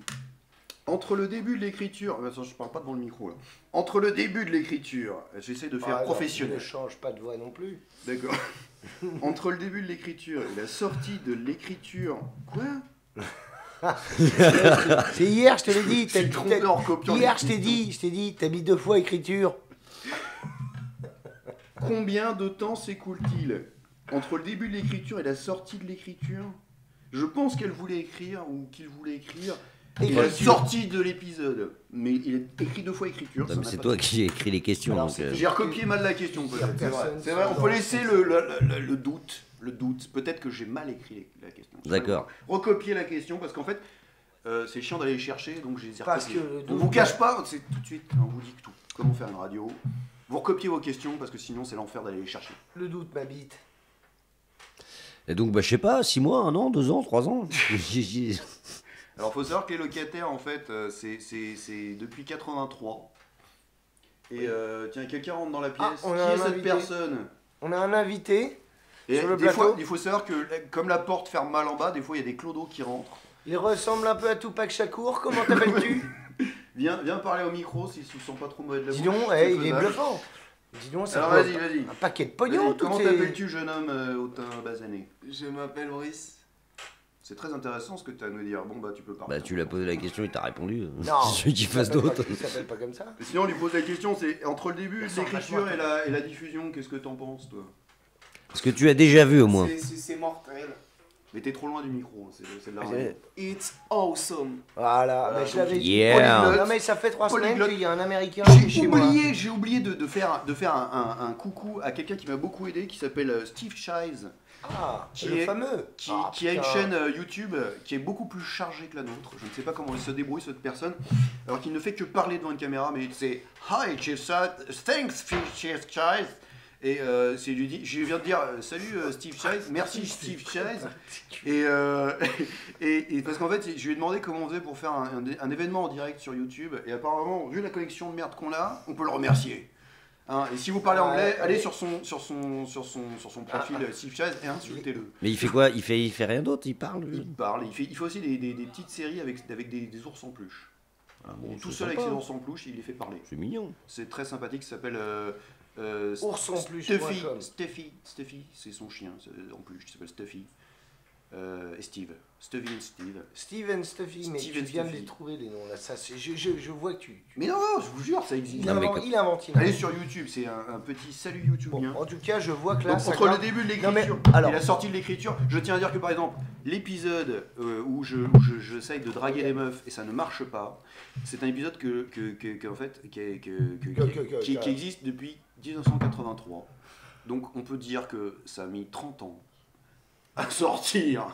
Entre le début de l'écriture... Attends, je parle pas devant le micro là. Entre le début de l'écriture... J'essaie de faire Ne professionnel. change pas de voix non plus. D'accord. Entre le début de l'écriture et la sortie de l'écriture... Quoi? C'est hier, je te l'ai dit. Je suis trompé en copiant Hier, les je t'ai dit, t'as mis 2 fois écriture. Combien de temps s'écoule-t-il entre le début de l'écriture et la sortie de l'écriture? Je pense qu'elle voulait écrire ou qu'il voulait écrire et la sortie de l'épisode. Mais il est écrit 2 fois écriture. Non, mais c'est toi qui écris les questions. Alors, donc, J'ai recopié mal la question peut-être. C'est vrai. Personne C'est vrai, on sans peut laisser le doute. Le doute. Peut-être que j'ai mal écrit la question. D'accord. Recopier la question parce qu'en fait, c'est chiant d'aller les chercher, donc je les ai Parce recopiés. que le On doute- vous cache pas, c'est tout de suite, on vous dit tout. Comment faire une radio. Vous recopiez vos questions parce que sinon c'est l'enfer d'aller les chercher. Le doute m'habite. Et donc, bah, je sais pas, 6 mois, 1 an, 2 ans, 3 ans. Alors, faut savoir que les locataires, en fait, c'est depuis 83. Et tiens, quelqu'un rentre dans la pièce. on Qui a est un cette invité. personne? On a un invité. Et Sur le des plateau. fois, il faut savoir que, comme la porte ferme mal en bas, des fois, il y a des clodos qui rentrent. Il ressemble un peu à Tupac Shakur. Comment t'appelles-tu? Viens parler au micro s'il se sent pas trop mauvais de la Dis bouche. donc, c'est il est faisable. bluffant. Dis donc, ça Alors, peut- vas-y. un paquet de pognon. Vas-y, comment toutes ces- t'appelles-tu, jeune homme au teint basané? Je m'appelle Brice. C'est très intéressant ce que tu as à nous dire. Bon, bah, tu peux parler. Bah, tu lui as posé la question, il t'a répondu. Non. Je qu'il fasse s'appelle pas- d'autres. Il s'appelle pas comme ça. Et sinon, on lui pose la question, c'est entre le début de Ça ressemble l'écriture vachement et la diffusion, qu'est-ce que t'en penses, toi? Parce que tu as déjà vu au moins. C'est mortel. Mais t'es trop loin du micro, c'est de la radio. C'est- It's awesome. Voilà, Voilà, mais je l'avais dit. Yeah. Polyglotte. Non mais ça fait 3 semaines Polyglotte. qu'il y a un Américain qui est chez moi. J'ai oublié de faire un coucou à quelqu'un qui m'a beaucoup aidé, qui s'appelle Steve Shies, Ah, Qui le est- fameux. qui, Ah, qui a une putain. chaîne YouTube qui est beaucoup plus chargée que la nôtre. Je ne sais pas comment il se débrouille cette personne, alors qu'il ne fait que parler devant une caméra, mais c'est Hi Chief Shies, thanks Chief Shies. Et je viens de dire salut Steve Shies, merci Steve Shies. Et parce qu'en fait, je lui ai demandé comment on faisait pour faire un événement en direct sur YouTube. Et apparemment, vu la collection de merde qu'on a, on peut le remercier. Hein, et si vous parlez anglais, allez sur son profil Steve Shies et insultez-le. Mais il fait quoi? Il fait rien d'autre, il parle. lui. Il parle, il fait aussi des petites séries avec des ours en peluche. Voilà, Bon, il est tout c'est seul avec sympa. ses ours en peluche, il les fait parler. C'est mignon. C'est très sympathique, ça s'appelle Oursonpeluche.com. Stuffy, c'est son chien en peluche qui s'appelle Stuffy. Et Steve. Stevie et Steve. Steven Stuffy, mais Steven tu viens de Stuffy. les trouver les noms là. Ça, je vois que tu. Mais non, je vous jure, ça existe. Non, mais Il invente. il Allez invente. sur YouTube, c'est un petit salut YouTubien. Bon, en tout cas, je vois que là. Donc, ça entre le grimpe. début de Non, mais, l'écriture alors- et la sortie de l'écriture, je tiens à dire que par exemple, l'épisode où j'essaye de draguer les meufs et ça ne marche pas, c'est un épisode qui existe depuis 1983. Donc on peut dire que ça a mis 30 ans à sortir.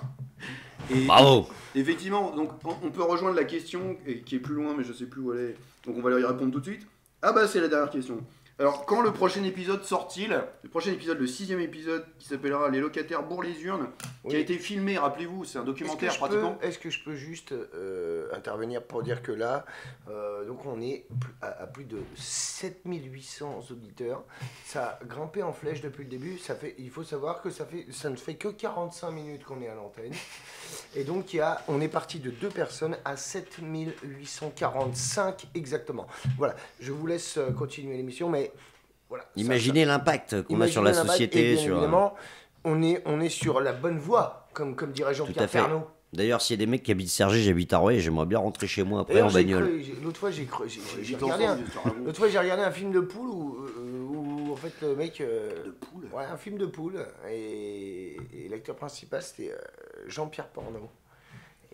Et Bravo. effectivement, donc on peut rejoindre la question qui est plus loin, mais je sais plus où elle est. Donc on va y répondre tout de suite. Ah bah c'est la dernière question. Alors quand le prochain épisode sort-il? Le prochain épisode, le 6e épisode, qui s'appellera Les locataires bourrent les urnes, qui a Oui. été filmé, rappelez-vous, c'est un documentaire pratiquement. Est-ce que je peux juste intervenir pour dire que là, donc on est à plus de 7800 auditeurs. Ça a grimpé en flèche depuis le début. Il faut savoir que ça ne fait que 45 minutes qu'on est à l'antenne. Et donc on est parti de 2 personnes à 7845 exactement. Voilà, je vous laisse continuer l'émission, mais voilà. Imaginez l'impact qu'on a sur la Imaginez l'impact, et société. bien Sur... évidemment, on est sur la bonne voie, comme dirait Tout à Jean-Pierre fait. Pernaut. D'ailleurs, s'il y a des mecs qui habitent Cergy, j'habite à Rouen, j'aimerais bien rentrer chez moi après D'ailleurs, en bagnole. l'autre fois, j'ai J'habite regardé, ensemble, tu racontes. l'autre fois, j'ai regardé un film de poule où en fait, le mec. De poule. Ouais, un film de poule. Et l'acteur principal, c'était Jean-Pierre Porno.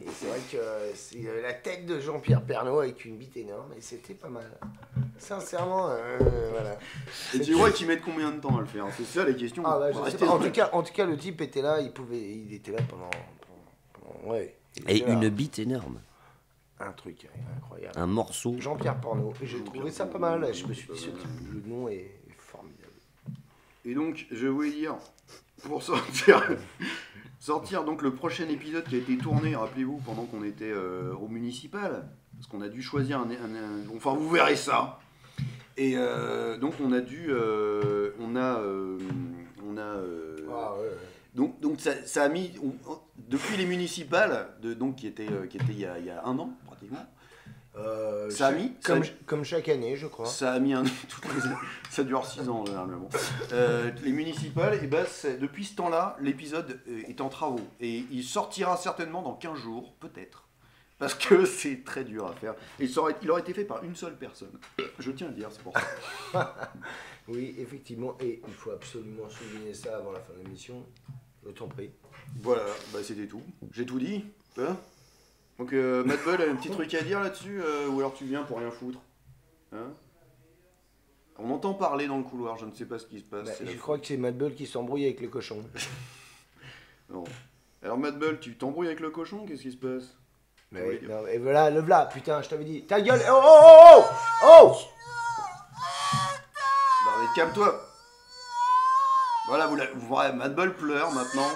Et c'est vrai que c'est la tête de Jean-Pierre Pernaut avec une bite énorme. Et c'était pas mal. Sincèrement, voilà. Et tu vois qu'ils mettent combien de temps à le faire? C'est ça les questions. Ah bah, je Faut sais rester pas. dans En tout cas, le type était là. Il était là pendant ouais. Il Et était là. une bite énorme. Un truc incroyable. Un morceau. Jean-Pierre Porno. Et j'ai trouvé ça pas mal. Je me suis dit, ce type, le nom est formidable. Et donc, je voulais dire, pour sortir donc le prochain épisode qui a été tourné, rappelez-vous, pendant qu'on était au municipal, parce qu'on a dû choisir enfin, vous verrez ça. Et donc, on a dû, donc ça a mis, depuis les municipales, donc qui était il y a un an pratiquement. Ça a mis Comme chaque année, je crois. Ça a mis ça dure 6 ans généralement. Les municipales, et ben depuis ce temps-là, l'épisode est en travaux et il sortira certainement dans 15 jours, peut-être, parce que c'est très dur à faire. Et il aurait été fait par une seule personne. Je tiens à le dire, c'est pour ça. Oui, effectivement, et il faut absolument souligner ça avant la fin de l'émission. Je t'en prie. Voilà, bah c'était tout. J'ai tout dit. Hein, donc Matt Bull a un petit truc à dire là-dessus, ou alors tu viens pour rien foutre, hein? On entend parler dans le couloir, je ne sais pas ce qui se passe. Bah, c'est la je crois que c'est Matt Bull qui s'embrouille avec le cochon. Non. Alors Matt Bull, tu t'embrouilles avec le cochon, qu'est-ce qui se passe? Mais, non, et voilà, le v'là, putain, je t'avais dit. Ta gueule. Oh oh oh oh. Bah mais calme-toi. Voilà, vous voyez, Matt Bull pleure maintenant.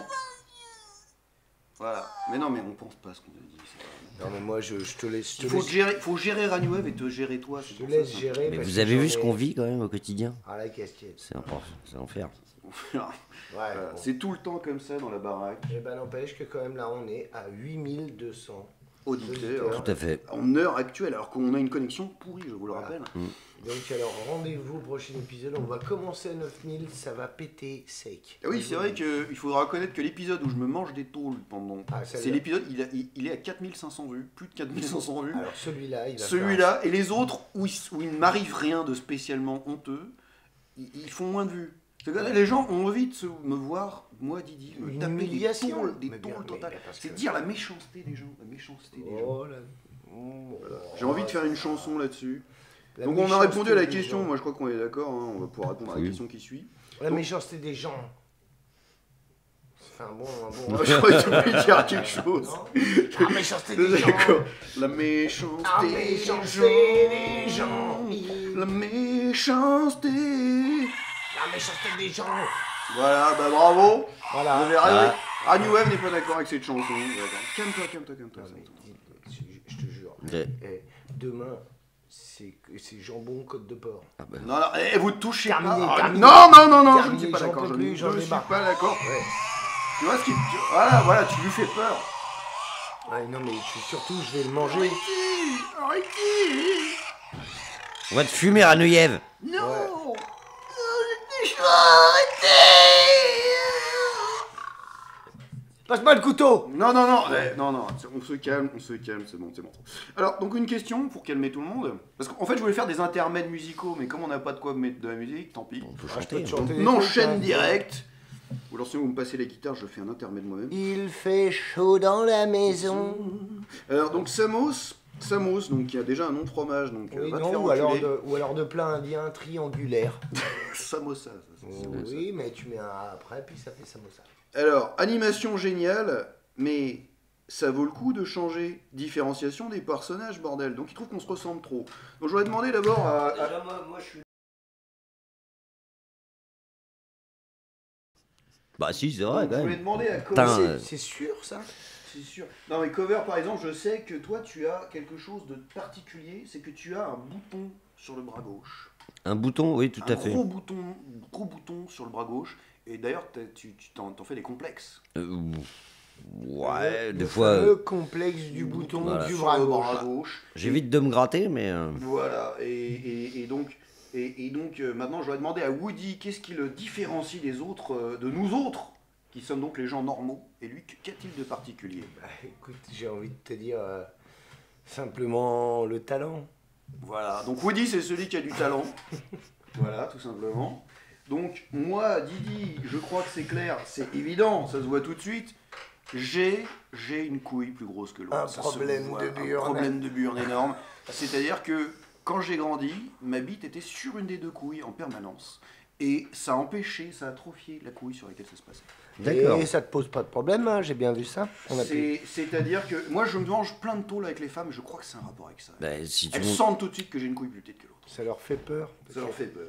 Voilà. Mais non, mais on pense pas à ce qu'on a dit. Non mais moi je te laisse. Faut gérer Ragnuev et te gérer toi. Je te laisse gérer. Mais parce vous que avez vu j'en ce ai- qu'on vit quand même au quotidien? Ah la casquette. C'est important, c'est l'enfer. Ouais. Voilà, Bon. c'est tout le temps comme ça dans la baraque. Eh ben n'empêche que quand même là on est à 8200 Auditeur. Tout à fait. En heure actuelle, alors qu'on a une connexion pourrie, je vous le Voilà. rappelle. Donc alors rendez-vous au prochain épisode, on va commencer à 9000, ça va péter sec. Ah oui, c'est vrai qu'il faudra reconnaître que l'épisode où je me mange des tôles pendant. Ah, celle-là. C'est l'épisode, il est à 4500 vues, plus de 4500 vues. Alors celui-là, il va Celui-là, et les autres où il ne m'arrive rien de spécialement honteux, ils font moins de vues. C'est que les gens ont envie de me voir, moi Didi, me Une taper humiliation. des Mais tôles bien, totales. mais parce C'est que- dire la méchanceté des gens, la méchanceté des gens. Oh là. Oh, J'ai envie de faire une chanson là-dessus. la Donc on a méchanceté répondu à la des question, gens. moi je crois qu'on est d'accord, hein, on va pouvoir répondre à la Oui. question qui suit. La méchanceté des gens. C'est un bon. Je crois que tu voulais dire quelque chose. Non. La méchanceté des gens. D'accord. La méchanceté La méchanceté des gens. La méchanceté. La méchanceté des gens. Voilà, bah bravo. Vous Voilà. avez raison. Ragnuev n'est pas d'accord avec cette chanson. D'accord. Calme-toi. Non, mais je te jure. Ouais. Demain, c'est jambon côte de porc. Ah bah. Non, vous touchez Terminé, pas. terminé. Non, je ne Terminé, suis pas j'en d'accord. peux plus, j'en Je ai suis marre. pas d'accord. Ouais. Tu vois ce qui. Voilà, tu lui fais peur. Ouais, non, mais surtout, je vais le manger. Arrêtez. On va te fumer, Ranouillev. Non. Passe-moi le couteau. Non, on se calme, c'est bon. Alors, donc une question pour calmer tout le monde. Parce qu'en fait, je voulais faire des intermèdes musicaux, mais comme on n'a pas de quoi mettre de la musique, tant pis. On peut Ah, je peux chanter. te hein. chanter des On trucs, enchaîne hein. direct. Ou alors, si vous me passez la guitare, je fais un intermède moi-même. Il fait chaud dans la maison. Alors, donc Samos, donc qui a déjà un nom de fromage, donc Oui, va te non, faire ou alors, enculer. ou alors de plat indien triangulaire. Samosa, ça, c'est Samosa. Oui, mais tu mets un A après, puis ça fait samosa. Alors, animation géniale, mais ça vaut le coup de changer. Différenciation des personnages, bordel. Donc, il trouve qu'on se ressemble trop. Donc, je voudrais demander d'abord à... Déjà, moi, je suis. Bah, si, c'est vrai, je quand voulais même. demander à Putain, Cover. C'est sûr, ça? C'est sûr. Non, mais Cover, par exemple, je sais que toi, tu as quelque chose de particulier. C'est que tu as un bouton sur le bras gauche. Un bouton, oui, tout à fait. Gros bouton sur le bras gauche. Et d'ailleurs, tu t'en fais des complexes. Ouais, Le des fois, fameux complexe du bouton Voilà. du Sur bras le gauche. j'évite de me gratter, mais. Voilà, et donc maintenant, j'aurais demandé à Woody qu'est-ce qui le différencie des autres, de nous autres, qui sommes donc les gens normaux. Et lui, qu'a-t-il de particulier? Bah, écoute, j'ai envie de te dire simplement le talent. Voilà, donc Woody, c'est celui qui a du talent. Voilà, tout simplement. Donc, moi, Didi, je crois que c'est clair, c'est évident, ça se voit tout de suite. J'ai une couille plus grosse que l'autre. Un Ça problème se voit, de un burne. problème de burne énorme. C'est-à-dire que quand j'ai grandi, ma bite était sur une des deux couilles en permanence. Et ça a empêché, ça a atrophié la couille sur laquelle ça se passait. D'accord. Et ça te pose pas de problème, hein, j'ai bien vu ça. C'est-à-dire que moi, je me mange plein de tôles avec les femmes, et je crois que c'est un rapport avec ça. Bah, si tu Elles montes- sentent tout de suite que j'ai une couille plus petite que l'autre. Ça leur fait peur. Ça leur fait peur.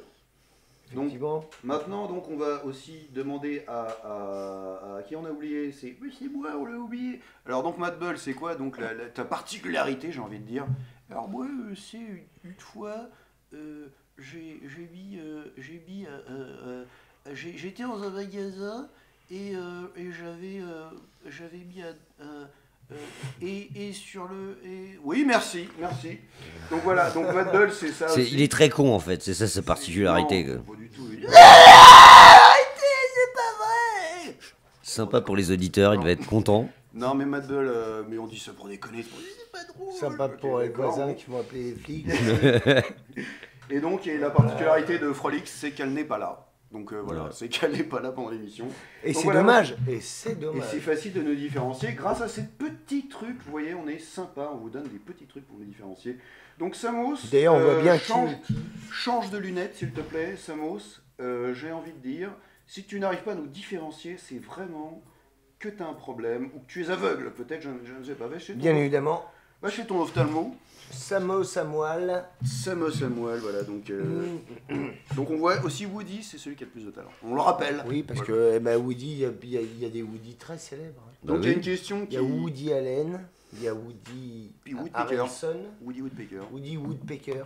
Donc, Effectivement. maintenant, donc, on va aussi demander à qui on a oublié. C'est oui, c'est moi, on l'a oublié. Alors donc, Matt Bull, c'est quoi donc ta particularité, j'ai envie de dire. Alors moi, c'est une fois, j'étais dans un magasin et j'avais mis et sur le oui, merci. Donc voilà, donc Matt Bull, c'est ça. c'est- aussi. il est très con en fait, c'est ça sa particularité. Non, quoi. pas du tout. Sympa pour les auditeurs, il va être content. Non, mais Matt Bull, mais on dit ça pour déconner. C'est pas drôle. Sympa Ok, pour les d'accord. voisins qui vont appeler les flics. Et donc, et la particularité de Frolix, c'est qu'elle n'est pas là. Donc voilà, Ouais. c'est qu'elle n'est pas là pendant l'émission. Et Donc c'est voilà. dommage. Et c'est Et dommage. c'est facile de nous différencier grâce à ces petits trucs. Vous voyez, on est sympa, on vous donne des petits trucs pour nous différencier. Donc Samos, D'ailleurs, on voit bien change de lunettes, s'il te plaît, Samos. J'ai envie de dire, si tu n'arrives pas à nous différencier, c'est vraiment que tu as un problème ou que tu es aveugle. Peut-être, je ne sais pas. Bien évidemment. Va chez ton ophtalmo. Samuel. Samuel, voilà. Donc on voit aussi Woody, c'est celui qui a le plus de talent. On le rappelle. Oui, parce Voilà. que eh ben, Woody, il y a des Woody très célèbres. Hein. Donc Bah il y a oui. une question Il qui y a Woody Allen, il y a Woody Puis Woodpecker. Harrelson, Woody Woodpecker. Woody Woodpecker.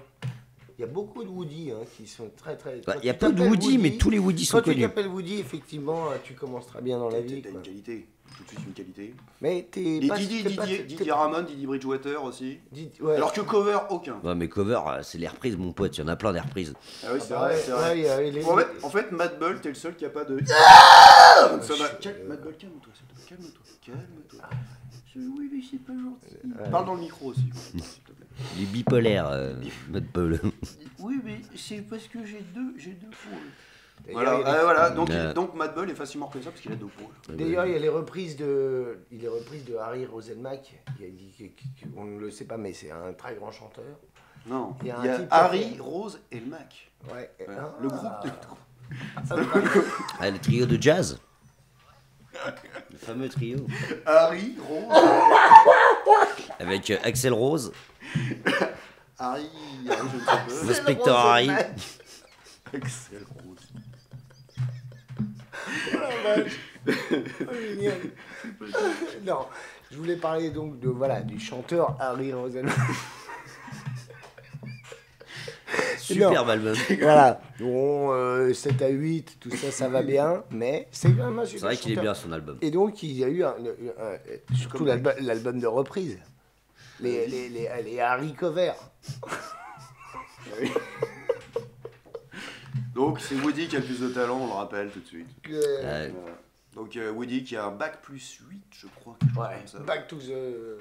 Il y a beaucoup de Woody hein, qui sont très très. Bah, quand il y a tu peu de t'appelles Woody, mais tous les Woody sont Quand tu connus. t'appelles Woody, effectivement, tu commenceras bien dans la vie. T'as quoi. une qualité. Tout de suite une qualité. Mais t'es Et pas. Didier Ramon, Didier Bridgewater aussi. Ouais. Alors que cover, aucun. Ouais, mais cover, c'est les reprises, mon pote, il y en a plein des reprises. Ah oui, Ah c'est bah vrai, ouais, c'est vrai. ouais, il y a les- En fait, Matt Bull, t'es le seul qui a pas de. Ça va. Matt Bull, calme-toi, s'il te plaît. Calme-toi. Oui, mais c'est pas gentil. Parle dans le micro aussi, s'il te plaît. Il est bipolaire, Matt Bull. Oui, mais c'est parce que j'ai deux pôles. D'ailleurs, Voilà, il y a voilà. Donc, Euh. donc Matt Bull est facilement reconnaissable parce qu'il a deux pôles. D'ailleurs, il y a les reprises de Harry Roselmack. On ne le sait pas, mais c'est un très grand chanteur. Non, Il il y y a a, un type Harry, qui Rose et le Mac. Ouais. Ouais. Ah. Le groupe de... Ah, le trio de jazz. Le fameux trio. Harry, Rose... Avec Axel Rose, Harry, je ne sais pas. l'inspecteur Harry. Axel Rose. Génial. Non, je voulais parler donc du chanteur Harry Roselmack. Superbe album. Voilà. Bon, 7 à 8, tout ça, ça va bien, mais c'est quand même un super C'est vrai qu'il est chanteur. bien son album. Et donc, il y a eu surtout l'album de reprise. Les Harry covers. Donc c'est Woody qui a le plus de talent, on le rappelle tout de suite. Ouais. Voilà. Donc Woody qui a un bac plus 8, je crois. Quelque chose Ouais, comme ça. back to the...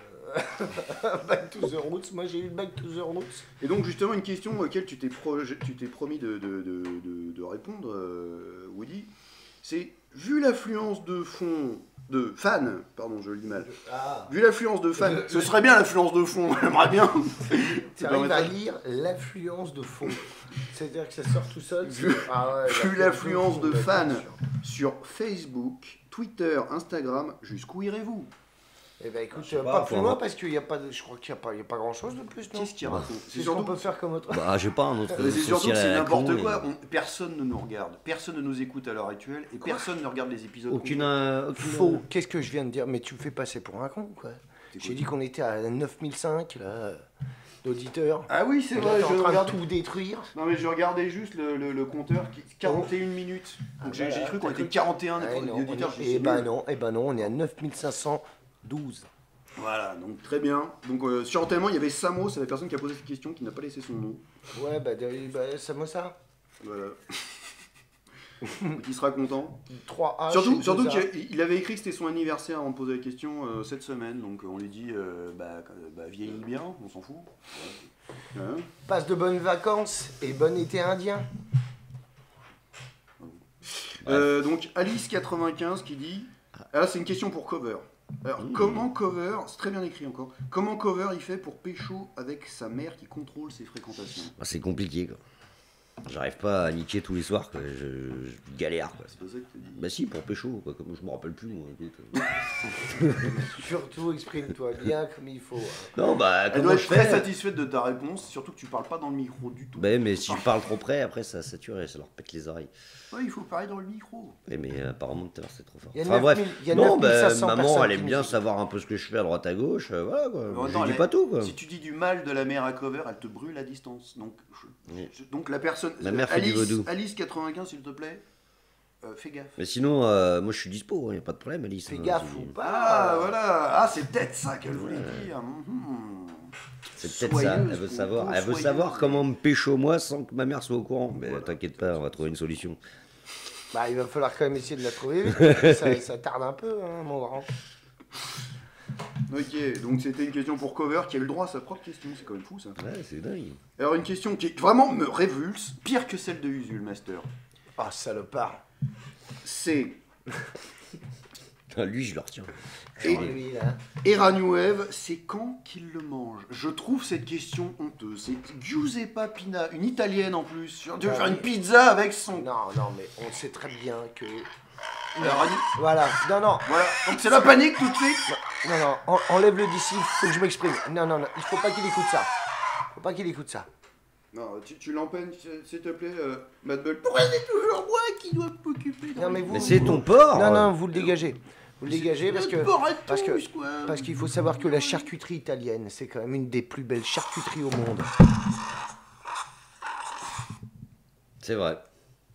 back to the roots. Moi, j'ai eu le back to the roots. Et donc justement une question auquel tu t'es promis de répondre, Woody, c'est vu l'affluence de fans, pardon je le dis mal, Ah. vu l'affluence de fans, ce serait bien l'affluence de fond, j'aimerais bien. Tu arrives à lire l'affluence de fond. C'est-à-dire que ça sort tout seul. Vu- Ah ouais, vu l'affluence de fond, fans bien sûr. sur Facebook, Twitter, Instagram, jusqu'où irez-vous? Eh ben écoute, Je sais pas pas, plus faut loin avoir- parce qu'il y a pas, je crois qu'il y a pas grand-chose de plus, non? Qu'est-ce qu'il raconte? C'est ce qu'on peut faire comme autre. Bah, j'ai pas un autre C'est surtout que social c'est à la con, n'importe et quoi, personne ne nous regarde, personne ne nous écoute à l'heure actuelle et personne ne regarde les épisodes. Aucune. Faux. Qu'est-ce que je viens de dire? Mais tu me fais passer pour un con, quoi. C'est J'ai quoi dit qu'on était à 9005 là, d'auditeurs. Ah oui, c'est Et là, vrai, t'es en je train regarde. de tout détruire. Non mais je regardais juste le compteur, 41 minutes. Donc j'ai voilà. cru qu'on était 41 Ouais, non, auditeurs. je eh suis ben nul. non, on est à 9512. Voilà, donc très bien. Donc sur Entertainment, il y avait Samo, c'est la personne qui a posé cette question, qui n'a pas laissé son nom. Ouais, bah, Samosa. Voilà. Donc il sera content. 3H. Surtout qu'il avait écrit que c'était son anniversaire avant de poser la question cette semaine, donc on lui dit vieillis bien, on s'en fout. Hein. Passe de bonnes vacances et bon été indien. Donc Alice95 qui dit, ah là c'est une question pour Cover. Alors comment Cover, c'est très bien écrit encore, comment Cover il fait pour pécho avec sa mère qui contrôle ses fréquentations? Bah, c'est compliqué, quoi. J'arrive pas à niquer tous les soirs, quoi. Je galère, quoi. C'est pas ça que tu dis. Bah si, pour pécho, quoi. Comme je me rappelle plus, moi. Surtout exprime-toi bien comme il faut. Non, bah, Elle comment doit je être très fais? satisfaite de ta réponse, surtout que tu parles pas dans le micro du tout. Bah, mais si je parle trop près, après ça sature et ça leur pète les oreilles. Ouais, il faut parler dans le micro. Mais apparemment, tout à l'heure, c'est trop fort. Il y a Enfin bref, 9000 il y a non, bah, 9500 maman, personnes elle qui aime nous bien écoutent. savoir un peu ce que je fais à droite à gauche, voilà, quoi. Mais Je attends, dis pas tout, quoi. Si tu dis du mal de la mère à Cover, elle te brûle à distance. Donc, Oui. donc la personne. Ma mère fait du vaudou. Alice 95, s'il te plaît, fais gaffe. Mais sinon, moi, je suis dispo, y a pas de problème, Alice. Fais hein, gaffe si- ou pas. Ah, voilà. Ah, c'est peut-être ça qu'elle voulait dire. C'est peut-être ça, elle veut savoir comment me pécho moi sans que ma mère soit au courant. Mais Voilà. t'inquiète pas, on va trouver une solution. Bah, il va falloir quand même essayer de la trouver vite, parce que ça tarde un peu, hein, mon grand. Ok, donc c'était une question pour Cover qui a eu le droit à sa propre question, c'est quand même fou ça. Ouais, c'est dingue. Alors une question qui vraiment me révulse, pire que celle de Usul Master. Ah, salopard. C'est Lui, je le retiens. Et- lui, là. Eranuev, c'est quand qu'il le mange? Je trouve cette question honteuse. C'est Giuseppe Pina, une italienne en plus. Tu veux faire une pizza avec son. Non, non, mais on sait très bien que... Eranu- Voilà, non, non, Voilà, donc c'est la panique tout de suite. non, non, enlève-le d'ici, faut que je m'exprime. Non, non, non, il faut pas qu'il écoute ça. Faut pas qu'il écoute ça. Non, tu l'empeignes, s'il te plaît, Mad Bull. Pourquoi c'est toujours moi qui dois m'occuper de Non, mais vous... Mais c'est ton porc. Non, non, vous le dégagez. Vous le dégagez parce que... Le porc à Parce que... tous, quoi. Parce qu'il faut savoir que la charcuterie italienne, c'est quand même une des plus belles charcuteries au monde. C'est vrai.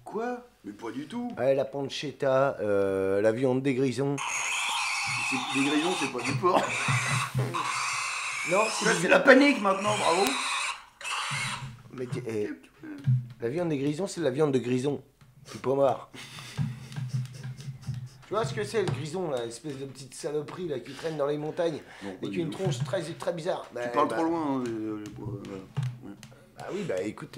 Quoi? Mais pas du tout. Ouais, la pancetta, la viande des grisons. Des grillons, c'est pas du porc. Non, Là, c'est la panique maintenant, bravo. Mais la viande des grisons, c'est la viande de grison. C'est pas mort. Tu vois ce que c'est le grison, là, l'espèce de petite saloperie là, qui traîne dans les montagnes, Non, pas avec du une tout. tronche très, très bizarre. Tu parles trop loin. Hein, voilà. Bah oui, bah écoute,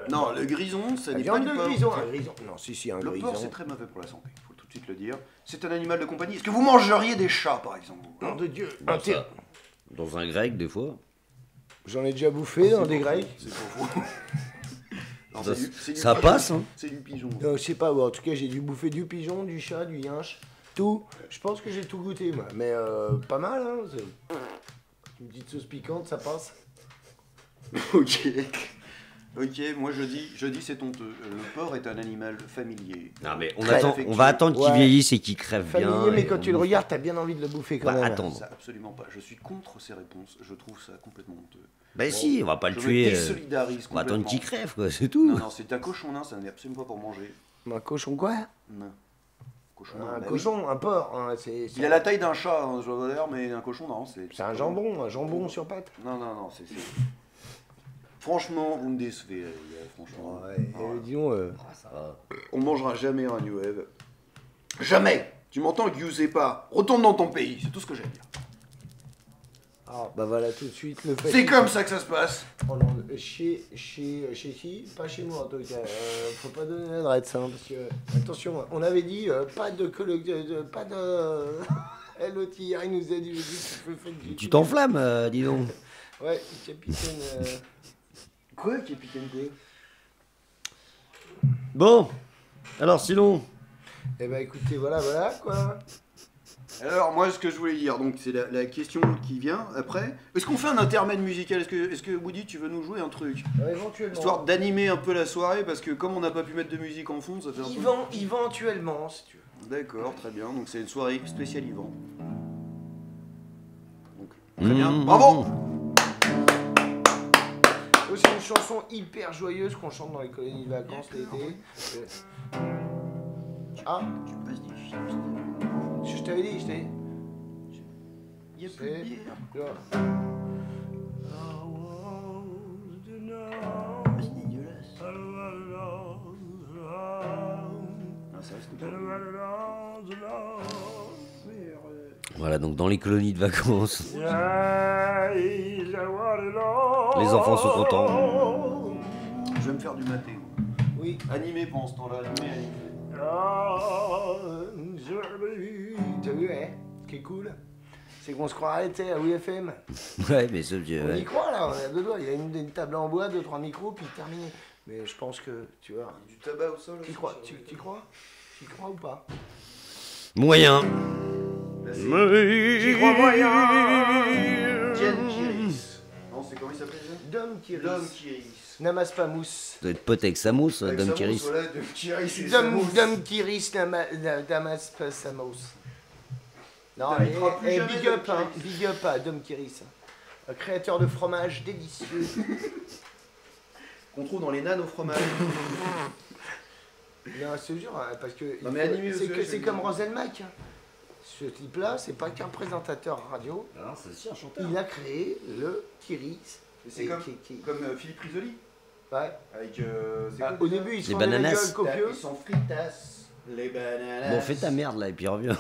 Non, le grison, ça la n'est pas viande du de porc. grison, un grison. Non, si, un Le grison. porc, c'est très mauvais pour la santé, il faut tout de suite le dire. C'est un animal de compagnie. Est-ce que vous mangeriez des chats, par exemple? Nom de Dieu. Bon, ça, dans un grec, des fois. J'en ai déjà bouffé dans des grecs. C'est pas faux. Non, Ça, c'est du ça pigeon. passe, hein. C'est du pigeon. Non, je sais pas, bon, en tout cas, j'ai dû bouffer du pigeon, du chat, du yinche, tout. Je pense que j'ai tout goûté, moi. Mais pas mal, hein. Une petite sauce piquante, ça passe. Ok. Ok, moi je dis c'est honteux. Le porc est un animal familier. Non, mais Très on va attendre qu'il Ouais. vieillisse et qu'il crève bien. Familier, mais et quand on tu le bouffe. regardes, t'as bien envie de le bouffer quand Bah, même. attends. Ça, absolument pas. Je suis contre ces réponses. Je trouve ça complètement honteux. Bah si, on va pas le Je me tuer. désolidarise On va attendre complètement. qu'il crève, quoi, c'est tout. Non, non, c'est un cochon nain, ça n'est absolument pas pour manger. Un cochon quoi? Nain. Cochon nain. Un bah cochon, un porc. Hein, c'est oui. Il a la taille d'un chat, hein, je dois dire, mais un cochon, non. c'est un jambon sur pattes. Non, non, non, c'est. Franchement, vous me décevez, les gars, franchement. Ouais, disons, Ah, ça va. On mangera jamais un New Wave. Jamais! Tu m'entends, Giuseppe? Retourne dans ton pays, c'est tout ce que j'ai à dire. ah, bah voilà, tout de suite, le fait. C'est comme ça que ça se passe. Oh non, chez qui? Pas chez moi en tout cas. Faut pas donner l'adresse, hein, parce que attention, on avait dit pas de pas de. L'autre hier, il nous a dit, Tu t'enflammes, dis donc. Ouais, capitaine. Quoi, capitaine quoi? Bon, alors sinon, Eh ben écoutez, voilà quoi. Alors, moi, ce que je voulais dire, donc c'est la question qui vient après. Est-ce qu'on fait un intermède musical? Est-ce que Woody, tu veux nous jouer un truc? Éventuellement. Histoire d'animer un peu la soirée, parce que comme on n'a pas pu mettre de musique en fond, ça fait un peu. Éventuellement, si tu veux. D'accord, très bien. Donc c'est une soirée spéciale Yvan. Donc, très bien. Bravo! C'est une chanson hyper joyeuse qu'on chante dans les colonies de vacances l'été. Ah, Tu passes du film. je t'avais dit, Il y a plus de bière. Tu vois. C'est dégueulasse. ça c'était pas Voilà, donc dans les colonies de vacances, les enfants sont contents. Je vais me faire du maté. Oui. Animé pendant ce temps-là, animé. T'as vu, hein? Ce qui est cool, c'est qu'on se croirait, tu sais, à WFM. Ouais, mais ce vieux. On y Ouais. croit là, on est à deux doigts. Il y a une table en bois, 2-3 micros, puis terminé. Mais je pense que, tu vois. Du tabac au sol. Tu crois? Tu crois? Tu crois ou pas? Moyen. J'y crois moyen. Ken Kiris. Non, c'est comment il s'appelle déjà Dom Kiris. Dom Kiris. Namas Pamous. Ça doit être pote avec Samos, Avec Dom Samos, Kiris. Voilà, Dom Kiris et Dom Samos. Kiris, Damas Pamous. Non, Putain, il fera plus et jamais big Dom up, hein, Kiris. big up à Dom Kiris. Un créateur de fromage délicieux. Qu'on trouve dans les nanos fromages. Non, je te jure, hein, parce que Non, mais animé c'est aussi, que ouais, c'est j'aime comme bien. Roselmack. Ce type-là, c'est pas qu'un présentateur radio. Non, c'est aussi un chanteur. Il a créé le Kiris. Mais c'est Et comme Philippe Risoli. Ouais. Avec. c'est Ah, quoi au déjà début, il se Les rendait la bananas. gueule copieux. Ils sont fritas. Les bananas. Bon, fais ta merde là et puis reviens.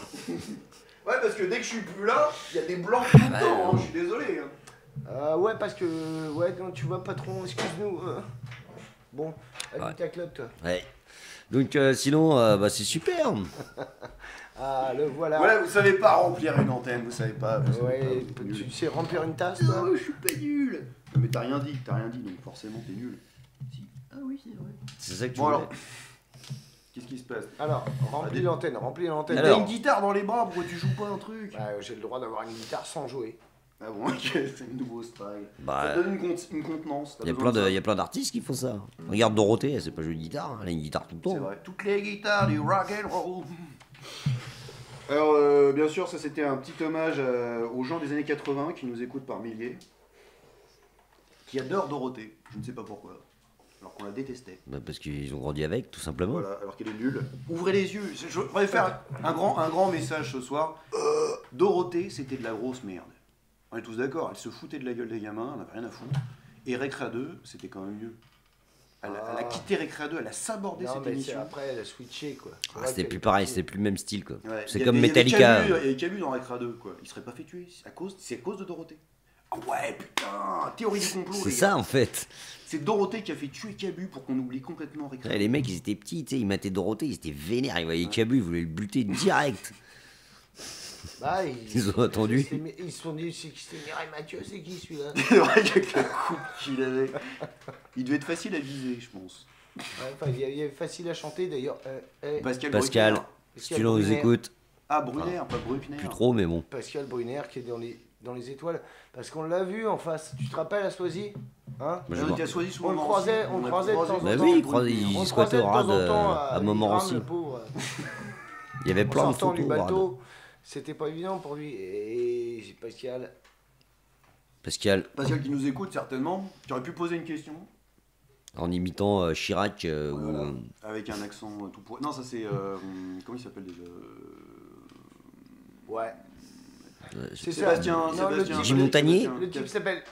Ouais, parce que dès que je suis plus là, il y a des blancs tout le temps, hein, je suis désolé. Hein. Ouais, parce que. Ouais, non, tu vois, patron, excuse-nous. Bon, allume Ouais. ta clope, toi. Ouais. Donc sinon, bah, c'est super. Ah, le voilà. Voilà, vous savez pas remplir une antenne, vous savez pas. Vous savez Ouais, pas, vous êtes tu nul. sais remplir une tasse, toi? Non, je suis pas nul. Non, mais t'as rien dit, donc forcément t'es nul. Si. Ah oui, c'est vrai. C'est ça que tu Bon voulais. alors, qu'est-ce qui se passe? Alors, remplis l'antenne, remplis l'antenne. Alors. T'as une guitare dans les bras, pourquoi tu joues pas un truc? Bah, j'ai le droit d'avoir une guitare sans jouer. Ah bon, ok, c'est un nouveau style. Bah, Ça donne une contenance. t'as il y a besoin plein ça. il y a plein d'artistes qui font ça. Regarde Dorothée, elle sait pas jouer de guitare, elle a une guitare tout le temps. C'est vrai. Toutes les guitares du rock and roll. Alors, bien sûr, ça c'était un petit hommage aux gens des années 80 qui nous écoutent par milliers, qui adorent Dorothée. Je ne sais pas pourquoi, alors qu'on la détestait. Bah, parce qu'ils ont grandi avec, tout simplement. Voilà, alors qu'elle est nulle. Ouvrez les yeux. Je voudrais faire un grand message ce soir. Dorothée, c'était de la grosse merde. On est tous d'accord. Elle se foutait de la gueule des gamins, elle n'avait rien à foutre. Et Récréa 2, c'était quand même mieux. Elle a quitté Récréa 2, elle a sabordé Non, cette mais émission. après, elle a switché, quoi. C'est Ah, vrai c'était qu'elle plus est pareil, partie. c'était plus le même style quoi. Ouais, C'est il y comme avait- Metallica. Il y avait Cabu dans Récréa 2, quoi. Il serait pas fait tuer. C'est à cause de Dorothée. Ah ouais, putain, théorie du complot. C'est les ça gars. en fait. C'est Dorothée qui a fait tuer Cabu pour qu'on oublie complètement Récréa. Ouais, les mecs ils étaient petits, tu sais, ils mattaient Dorothée, ils étaient vénères, ils voyaient Cabu, ils voulaient le buter direct. Bah, Ils ont attendu. Ils se sont dit, c'est Mireille Mathieu, c'est qui celui-là? C'est vrai qu'avec la coupe qu'il avait. Il devait être facile à viser, je pense. Ouais, enfin, il est facile à chanter d'ailleurs. Pascal. Pascal, Bruckner. si tu nous Brunner. écoutes, Ah, Brunner, pas Bruckner. plus trop, mais bon. Pascal Brunner qui est dans les étoiles. Parce qu'on l'a vu en face. Tu te rappelles à Soisy? Hein? Moi, je On vois. était à Soisy souvent. On le croisait, on le croisait de temps en Bah temps. oui, il croisait, il On le squattait au croisait de rad temps en temps à Montmorency. le pauvre. Il y avait En plein de sortant du photos au rad. bateau, c'était pas évident pour lui. Et j'ai Pascal. Pascal, Pascal qui nous écoute certainement, qui aurait pu poser une question en imitant Chirac voilà, ou. avec un accent tout pourri. Non, ça c'est. Comment il s'appelle déjà Ouais. C'est Sébastien. ça. Non, le Sébastien. type- Jim Montagnier. Le type s'appelle.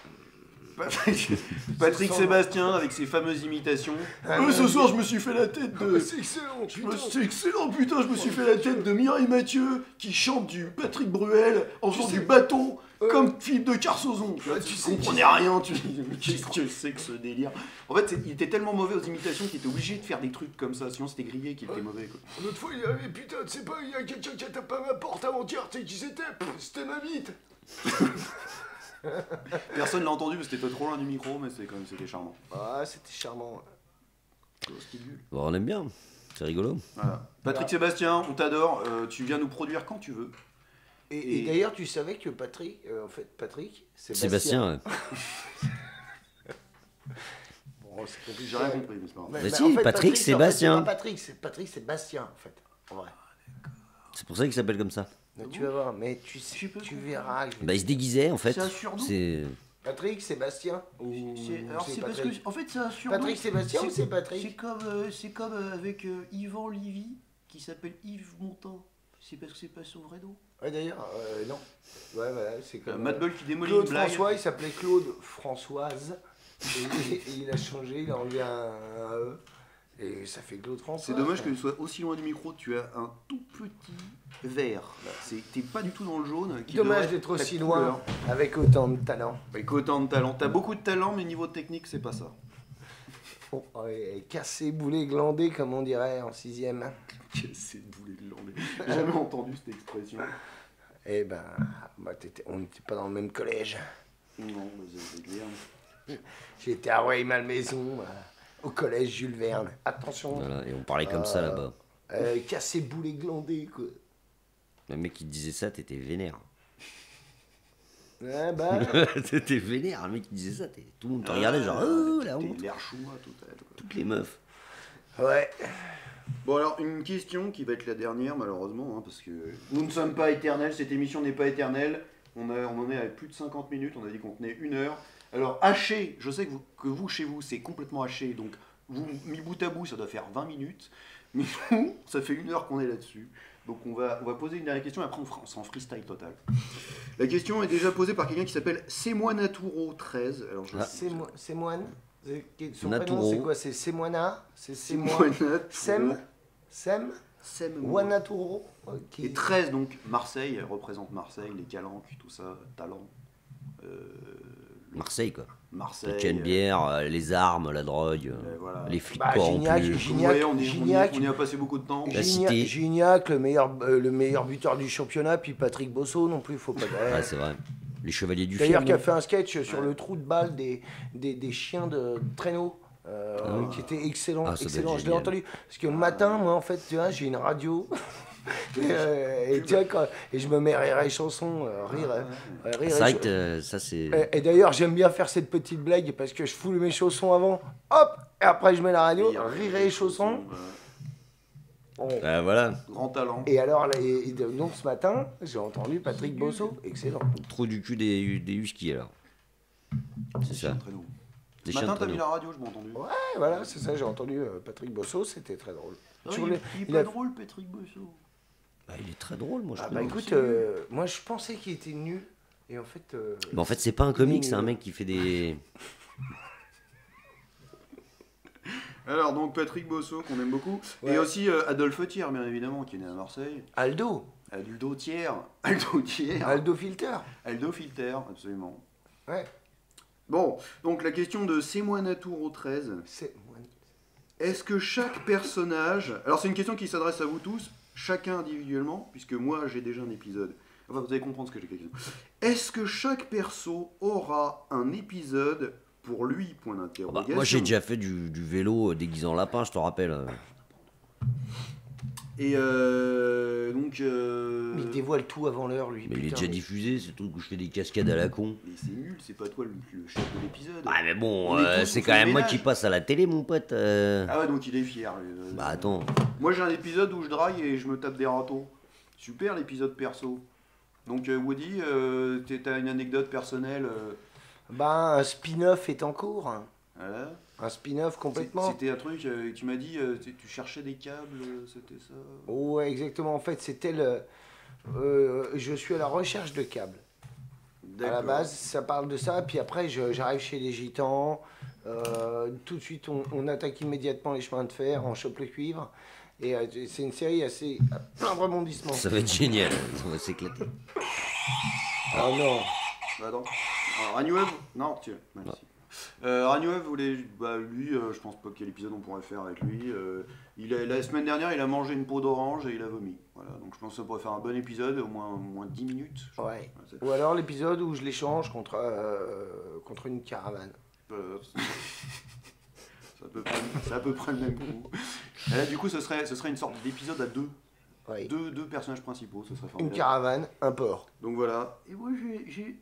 Patrick Sébastien avec ses fameuses imitations. Ce soir, je me suis fait la tête de. C'est excellent, putain. C'est excellent, putain, je me suis fait la tête de Mireille Mathieu qui chante du Patrick Bruel en faisant du bâton comme Philippe de Carsozon. Tu comprenais rien, tu qu'est-ce que c'est que ce délire? En fait, il était tellement mauvais aux imitations qu'il était obligé de faire des trucs comme ça, sinon c'était grillé qu'il était mauvais quoi. L'autre fois, il avait putain, tu sais pas, il y a quelqu'un qui a tapé à ma porte avant-hier, tu sais qui c'était? C'était ma bite. Personne l'a entendu parce que c'était pas trop loin du micro, mais c'était charmant. Ah, c'était charmant. Bon, on aime bien, c'est rigolo. Voilà. Patrick Sébastien, on t'adore, tu viens nous produire quand tu veux. Et d'ailleurs, tu savais que Patrick, Sébastien, ouais. Bon, c'est compliqué. J'ai rien compris, mais c'est pas grave. Bah Mais si, en fait, Patrick c'est Sébastien. pas Patrick, c'est Bastien, en fait. En vrai. C'est pour ça qu'il s'appelle comme ça. Donc, tu vas voir, mais tu verras. que je vais Bah il se déguisait en fait. C'est un surnom. C'est. Patrick, Sébastien ou Alors c'est parce Patrick que en fait c'est un surnom. Patrick Sébastien ou c'est Patrick? C'est comme avec Yvan Livy qui s'appelle Yves Montand. C'est parce que c'est pas son vrai nom. Ouais, d'ailleurs, non. Ouais, voilà, c'est comme. Madball qui démolit Claude une blague. François, il s'appelait Claude Françoise. Et il a changé, il a enlevé un E. Et ça fait de l'autre en C'est dommage que tu sois aussi loin du micro. Tu as un tout petit vert. T'es pas du tout dans le jaune. Dommage d'être aussi loin avec autant de talent. Avec autant de talent. T'as beaucoup de talent, mais niveau technique, c'est pas ça. Oh, ouais, cassé, boulet, glandé, comme on dirait en 6ème. Cassé, boulet, glandé. J'ai jamais entendu cette expression. Eh ben, on n'était pas dans le même collège. Non, c'est clair. J'étais à Rueil-Malmaison, au collège Jules Verne. Attention. Voilà, et on parlait comme ça là-bas. Cassé, boulet, glandé, quoi. Le mec qui te disait ça, t'étais vénère. Ouais, bah. T'étais vénère, un mec qui disait ça, tout le monde te regardait genre, oh la honte. T'es l'air chouma total. Toutes les meufs. Ouais. Bon alors, une question qui va être la dernière malheureusement, hein, parce que nous ne sommes pas éternels, cette émission n'est pas éternelle. On en est à plus de 50 minutes, on a dit qu'on tenait 1 heure. Alors haché, je sais que vous chez vous c'est complètement haché, donc vous mis bout à bout ça doit faire 20 minutes. Mais nous, ça fait 1 heure qu'on est là-dessus. Donc on va poser une dernière question et après on sera en freestyle total. La question est déjà posée par quelqu'un qui s'appelle Semoinatouro 13. Alors C'est moine. Son Naturo. prénom c'est quoi? C'est Semoina? C'est Semoine. Sem Wanaturo. Okay. Et 13 donc Marseille, elle représente Marseille, les calanques, tout ça, talent. Marseille quoi. Marseille. La bière, les armes, la drogue, voilà. les flics Bah, corrompus. Vous voyez, on y a passé beaucoup de temps. La cité. Gignac, le meilleur buteur du championnat, puis Patrick Bosso non plus, faut pas. Ouais, c'est vrai. Les chevaliers du D'ailleurs, film. qui a fait un sketch sur le trou de balle des chiens de traîneau. Qui était excellent, Ah, ça doit excellent. être Je l'ai génial. entendu parce que le matin, moi en fait, tu vois, j'ai une radio et tu vois, et je me mets à rire les chansons, rire. C'est vrai que ça c'est. Et d'ailleurs, j'aime bien faire cette petite blague parce que je fous mes chaussons avant, hop, et après je mets la radio, rire les chaussons. Bon. Voilà. Grand talent. Et alors, donc ce matin, j'ai entendu Patrick Bosso, excellent. Trou du cul des huskies alors. C'est ça. Des Ce chiens de matin, t'as traîneau. mis la radio, je m'ai entendu. Ouais, voilà, c'est ça, j'ai entendu Patrick Bosso, c'était très drôle. Ah, Sur il les- est il pas a- drôle, Patrick Bosso. Bah, il est très drôle, moi je Ah trouve. bah écoute, moi je pensais qu'il était nul, et en fait... Mais en fait, c'est pas un comique, c'est un mec qui fait des. Alors, donc Patrick Bosso, qu'on aime beaucoup. Ouais. Et aussi Adolphe Thiers, bien évidemment, qui est né à Marseille. Aldo Aldo Thiers. Aldo Thiers. Aldo Filter. Aldo Filter, absolument. Ouais, Bon, donc la question de Semoinatouro 13. c'est... Est-ce que chaque personnage... Alors c'est une question qui s'adresse à vous tous, chacun individuellement, puisque moi j'ai déjà un épisode. Enfin, vous allez comprendre ce que j'ai quelque chose. Est-ce que chaque perso aura un épisode pour lui, point Ah bah, d'interrogation. moi j'ai déjà fait du vélo déguisé en lapin, je te rappelle. Et donc... Il dévoile tout avant l'heure, lui. Mais il est putain, déjà diffusé, c'est tout que je fais des cascades à la con. Mais c'est nul, c'est pas toi le chef de l'épisode. Ah mais bon, On est tous c'est au quand même moi ménage. qui passe à la télé mon pote. Ah ouais, donc il est fier. Lui. Bah attends. Moi j'ai un épisode où je drague et je me tape des râteaux. Super l'épisode perso. Donc Woody, t'as une anecdote personnelle Bah, un spin-off est en cours. voilà. Un spin-off complètement. C'était un truc, tu m'as dit, tu cherchais des câbles, c'était ça. Ouais, exactement. En fait, c'était le... je suis à la recherche de câbles. À la D'accord. base, ça parle de ça, puis après j'arrive chez les gitans, tout de suite on attaque immédiatement les chemins de fer, on chope le cuivre, et c'est une série assez à plein de rebondissements. Ça va être génial, on va s'éclater. Ah non, Bah, attends. Alors, Ragnuev Non, tiens, merci. Ragnuev voulait, lui, je pense pas quel épisode on pourrait faire avec lui. La semaine dernière, il a mangé une peau d'orange et il a vomi. Voilà, donc je pense que ça pourrait faire un bon épisode, au moins 10 minutes. je pense. ouais. c'est- Ou alors l'épisode où je l'échange contre une caravane. C'est à peu près le même coup. Et là, du coup, ce serait une sorte d'épisode à deux. Ouais. Deux personnages principaux, ce serait Une formidable. caravane, un port. Donc voilà. Et moi,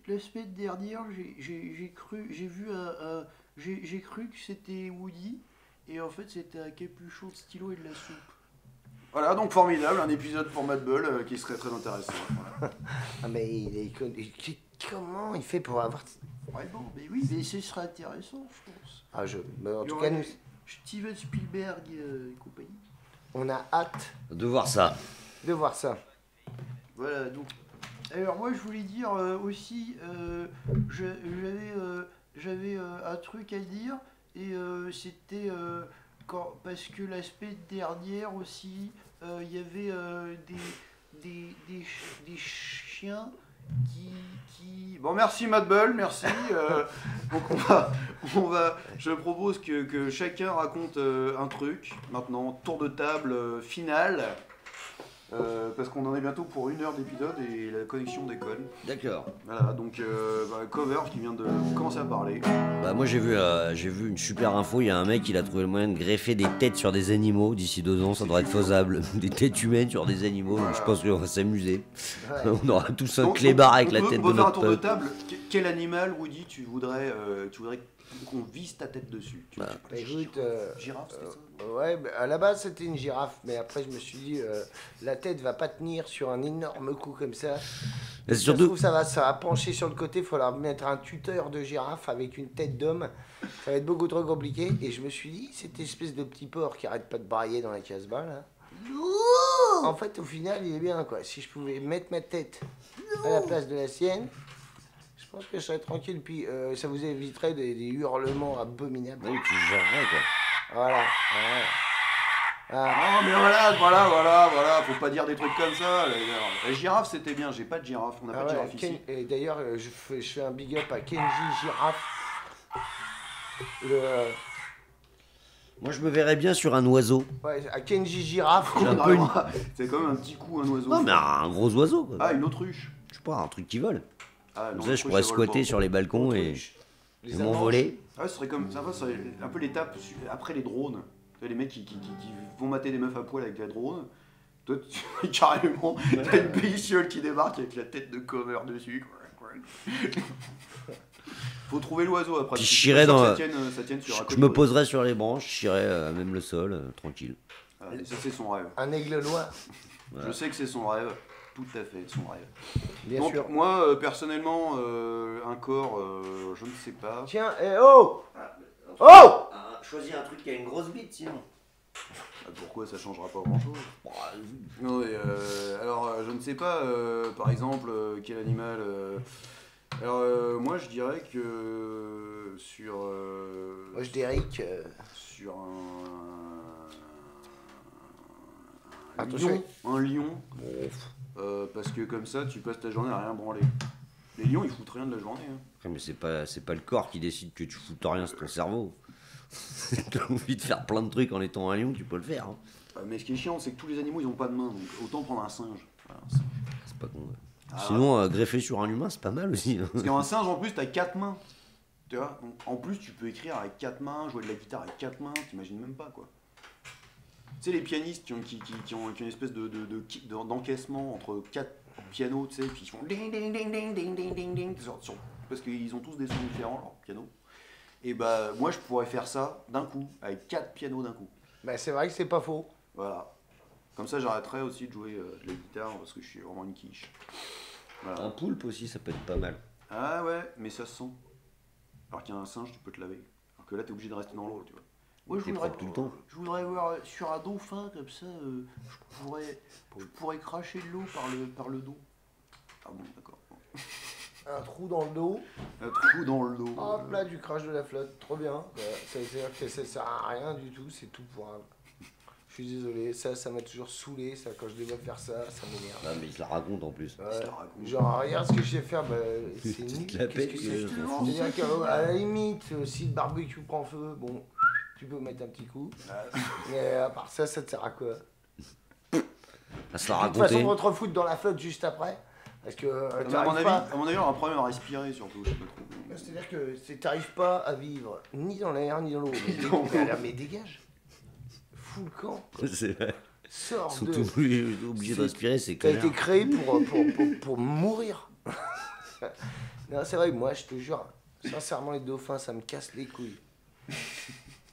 la semaine dernière, j'ai cru que c'était Woody, et en fait, c'était un capuchon de stylo et de la soupe. Voilà, donc formidable, un épisode pour Mad Bull qui serait très intéressant. Voilà. Ah mais comment il fait pour avoir... Ouais, bon, mais oui, mais ce serait intéressant, je pense. Ah mais en Il y tout aurait cas, nous, Steven Spielberg et compagnie. on a hâte De voir ça. de voir ça. Voilà, donc. Alors moi je voulais dire aussi, j'avais un truc à dire et c'était parce que la semaine dernière aussi, il y avait des chiens qui... Bon, merci Matt Bull, merci. Donc je propose que chacun raconte un truc. Maintenant, tour de table final. Parce qu'on en est bientôt pour 1 heure d'épisode et la connexion déconne. D'accord. Voilà, donc Cover qui vient de commencer à parler. Bah moi j'ai vu une super info, il y a un mec il a trouvé le moyen de greffer des têtes sur des animaux, d'ici 2 ans ça devrait être faisable. Des têtes humaines sur des animaux, donc je pense qu'on va s'amuser. On aura tous un Donc, clébard avec on la peut- tête on peut de faire un notre tour de peuple. table. Quel animal, Woody, tu voudrais qu'on vise ta tête dessus? Bah, Écoute, Girafe, c'était ça? ouais, bah, à la base c'était une girafe, mais après je me suis dit, la tête va pas tenir sur un énorme coup comme ça. Et Ça se surtout, trouve, ça va pencher sur le côté, il faudra mettre un tuteur de girafe avec une tête d'homme. Ça va être beaucoup trop compliqué. Et je me suis dit, cette espèce de petit porc qui arrête pas de brailler dans la Casbah là. En fait, au final, il est bien quoi. Si je pouvais mettre ma tête à la place de la sienne, je pense que je serais tranquille. Puis ça vous éviterait des hurlements abominables. oui, tu gérerais quoi. Voilà. Ah, mais voilà, faut pas dire des trucs comme ça. La girafe, c'était bien, j'ai pas de girafe, on n'a Ah pas de ouais, girafe ici. Et d'ailleurs, je fais un big up à Kenji Girafe. Moi je me verrais bien sur un oiseau. Ouais, à Kenji Girafe. J'ai un On peu une- arrivera- C'est quand même un petit coup, un oiseau. Non mais un gros oiseau quoi. Ah, une autruche. Je sais pas, un truc qui vole. Ah, Comme non, ça je l'autruche, pourrais ça vole squatter pas. sur les balcons et Les m'envoler. Ah, ce serait comme ça, ça serait un peu l'étape après les drones. Tu sais, les mecs qui vont mater des meufs à poil avec la drone. Toi, carrément, t'as une bestiole qui débarque avec la tête de Cover dessus. Faut trouver l'oiseau après. Puis parce que je chierais suis pas sûr dans- que ça tienne sur un Je côté. me poserais sur les branches, je chierais même le sol, tranquille. Ah, et ça, c'est son rêve. Un aigle noir, Je sais que c'est son rêve. Tout à fait, son rêve. bien Donc, sûr. moi, personnellement, un corps, je ne sais pas. Tiens, oh Oh Choisis un truc qui a une grosse bite sinon. Pourquoi ça changera pas grand chose? Non, mais, alors, je ne sais pas, par exemple, quel animal. Alors, moi, je dirais que sur. Moi je Derrick. Sur un Attention. lion. Un lion. Parce que comme ça, tu passes ta journée à rien branler. Les lions, ils foutent rien de la journée. Hein. Après, mais c'est pas le corps qui décide que tu foutes rien, c'est ton cerveau. T'as envie de faire plein de trucs en étant un lion, tu peux le faire. Hein. Mais ce qui est chiant, c'est que tous les animaux, ils ont pas de main. Donc, autant prendre un singe. Voilà, C'est pas con. Ouais. Ah. Sinon, greffer sur un humain, c'est pas mal aussi. Hein. Parce qu'un singe, en plus, t'as 4 mains. Tu vois? Donc, en plus, tu peux écrire avec 4 mains, jouer de la guitare avec 4 mains, t'imagines même pas, quoi. Tu sais, les pianistes qui ont une espèce d'encaissement entre 4 pianos, tu sais, puis ils font ding ding ding ding ding ding ding ding, parce qu'ils ont tous des sons différents, leur piano. Et bah, moi, je pourrais faire ça d'un coup, avec 4 pianos d'un coup. Bah c'est vrai que c'est pas faux. Voilà. Comme ça, j'arrêterai aussi de jouer de la guitare, parce que je suis vraiment une quiche. Voilà. Un poulpe aussi, ça peut être pas mal. Ah ouais, mais ça se sent. Alors qu'il y a un singe, tu peux te laver. Alors que là, t'es obligé de rester dans l'eau, tu vois. Moi, T'es propre tout le temps. Je voudrais voir sur un dauphin comme ça, je pourrais cracher de l'eau par le dos. Ah bon, d'accord. Un trou dans le dos. Un trou dans le dos. Hop là, du crash de la flotte. Trop bien. Ça veut dire que ça sert à rien du tout, c'est tout pour un. Je suis désolé, ça m'a toujours saoulé, ça, quand je devais faire ça m'énerve. Ah, mais il se la raconte en plus. Il se la raconte. Genre, regarde ce que je sais faire, bah, c'est Tu te nul. la Qu'est-ce pètes, que je c'est m'en fous. C'est-à-dire qu'à la limite, si le barbecue prend feu, bon, tu peux mettre un petit coup. Mais à part ça, ça te sert à quoi? À se la De toute façon, raconter. on va te refoutre dans la flotte juste après. Parce que Mais t'arrives pas. à mon avis, on a un problème à respirer surtout, je sais pas trop. C'est-à-dire que t'arrives pas à vivre ni dans l'air ni dans l'eau. Mais dégage. Fous le camp. C'est vrai. Sors Ils sont de. obligés de C'est- respirer, c'est T'as été clair. créé pour mourir. Non, c'est vrai, moi je te jure, sincèrement, les dauphins, ça me casse les couilles.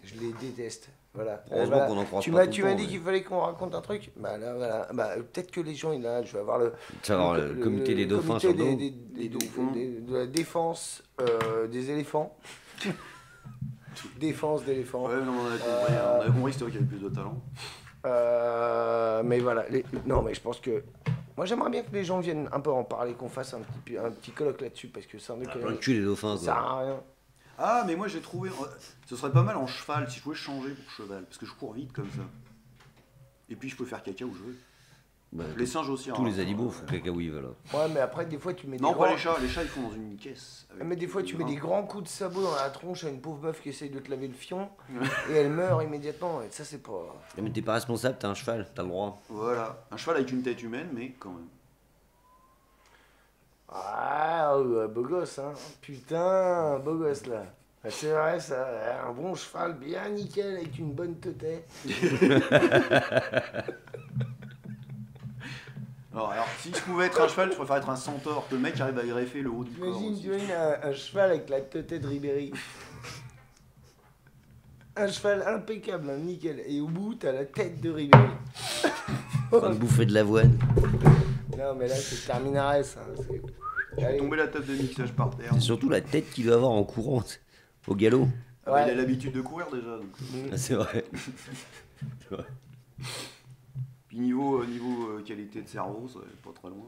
Je les déteste. Voilà. Heureusement qu'on en croise Tu pas m'as tout le tu m'as temps, dit mais- qu'il fallait qu'on raconte un truc. Bah là, voilà. Bah, peut-être que les gens, là, je vais avoir Tu vas avoir le comité des dauphins sur le dos. Des dauphins. de la défense des éléphants. Défense d'éléphants. Ouais, non, on a compris que c'était toi qui avait le plus de talent. Mais voilà, non, mais je pense que. Moi, j'aimerais bien que les gens viennent un peu en parler, qu'on fasse un petit colloque là-dessus, parce que c'est un truc Plein de cul les dauphins, ça sert quoi. à rien. Ah, mais moi j'ai trouvé. Ce serait pas mal en cheval si je pouvais changer pour cheval. Parce que je cours vite comme ça. Et puis je peux faire caca où je veux. Bah, Les singes aussi. tous hein. les animaux font caca où ils veulent. Ouais, mais après, des fois, tu mets Non, des pas grands... les chats. Les chats ils font dans une caisse. avec Mais des fois, tu mets grains. des grands coups de sabot dans la tronche à une pauvre meuf qui essaye de te laver le fion et elle meurt immédiatement. Et ça, c'est pas. Mais t'es pas responsable, t'as un cheval, t'as le droit. Voilà. Un cheval avec une tête humaine, mais quand même. Ah, beau gosse, hein. Putain, beau gosse là. Ah, c'est vrai, ça. Un bon cheval bien nickel avec une bonne teuté. Alors, si je pouvais être un cheval, je préfère être un centaure. Que le mec arrive à greffer le haut du corps. Imagine, aussi. tu imagines un cheval avec la teuté de Ribéry. Un cheval impeccable, hein, nickel. Et au bout, t'as la tête de Ribéry. En train de bouffer de l'avoine. Non, mais là, c'est Terminares. Hein. Je vais Allez. tomber la table de mixage par terre. C'est surtout la tête qu'il doit avoir en courant, au galop. Ah bah, il a Ouais. l'habitude de courir déjà. Donc. Ah, c'est vrai. C'est vrai. Puis niveau qualité de cerveau, ça va pas très loin.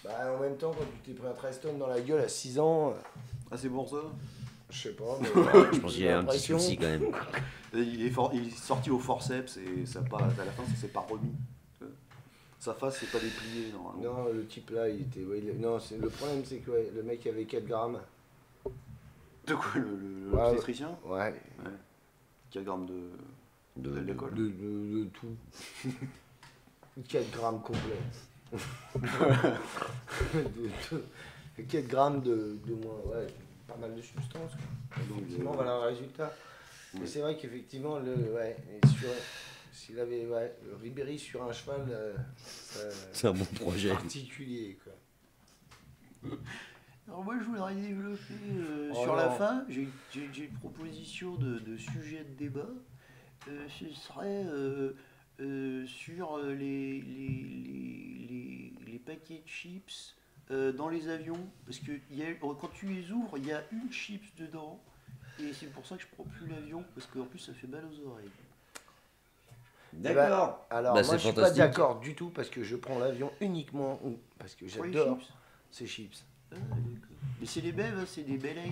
Bah, en même temps, quand tu t'es pris un Treston dans la gueule à 6 ans, Ah, c'est pour ça. je sais pas, mais Je pense qu'il y a un petit l'impression. souci quand même. Il est sorti au forceps et ça pas, à la fin ça s'est pas remis. Sa face s'est pas dépliée normalement. Non, le type là, il était. Ouais, non, le problème, c'est que ouais, le mec avait 4 grammes. De quoi le Ouais, obstétricien Ouais, 4 grammes De- d'alcool. de tout. 4 grammes complets. 4 grammes de moins, ouais, pas mal de substances. Quoi. Donc, Effectivement, voilà un résultat. Mais ouais. c'est vrai qu'effectivement, s'il avait le Ribéry sur un cheval, C'est un bon projet. particulier. Quoi. Alors moi je voudrais développer Oh sur la non. fin, j'ai une proposition de sujet de débat. Ce serait sur les paquets de chips dans les avions. Parce que quand tu les ouvres, il y a une chips dedans. Et c'est pour ça que je prends plus l'avion, parce qu'en plus ça fait mal aux oreilles. D'accord. Alors, Bah, moi, c'est je suis pas fantastique. d'accord du tout parce que je prends l'avion uniquement parce que Pour les j'adore chips. ces chips. Ah, d'accord. Mais c'est des bèves, hein, c'est des Belays.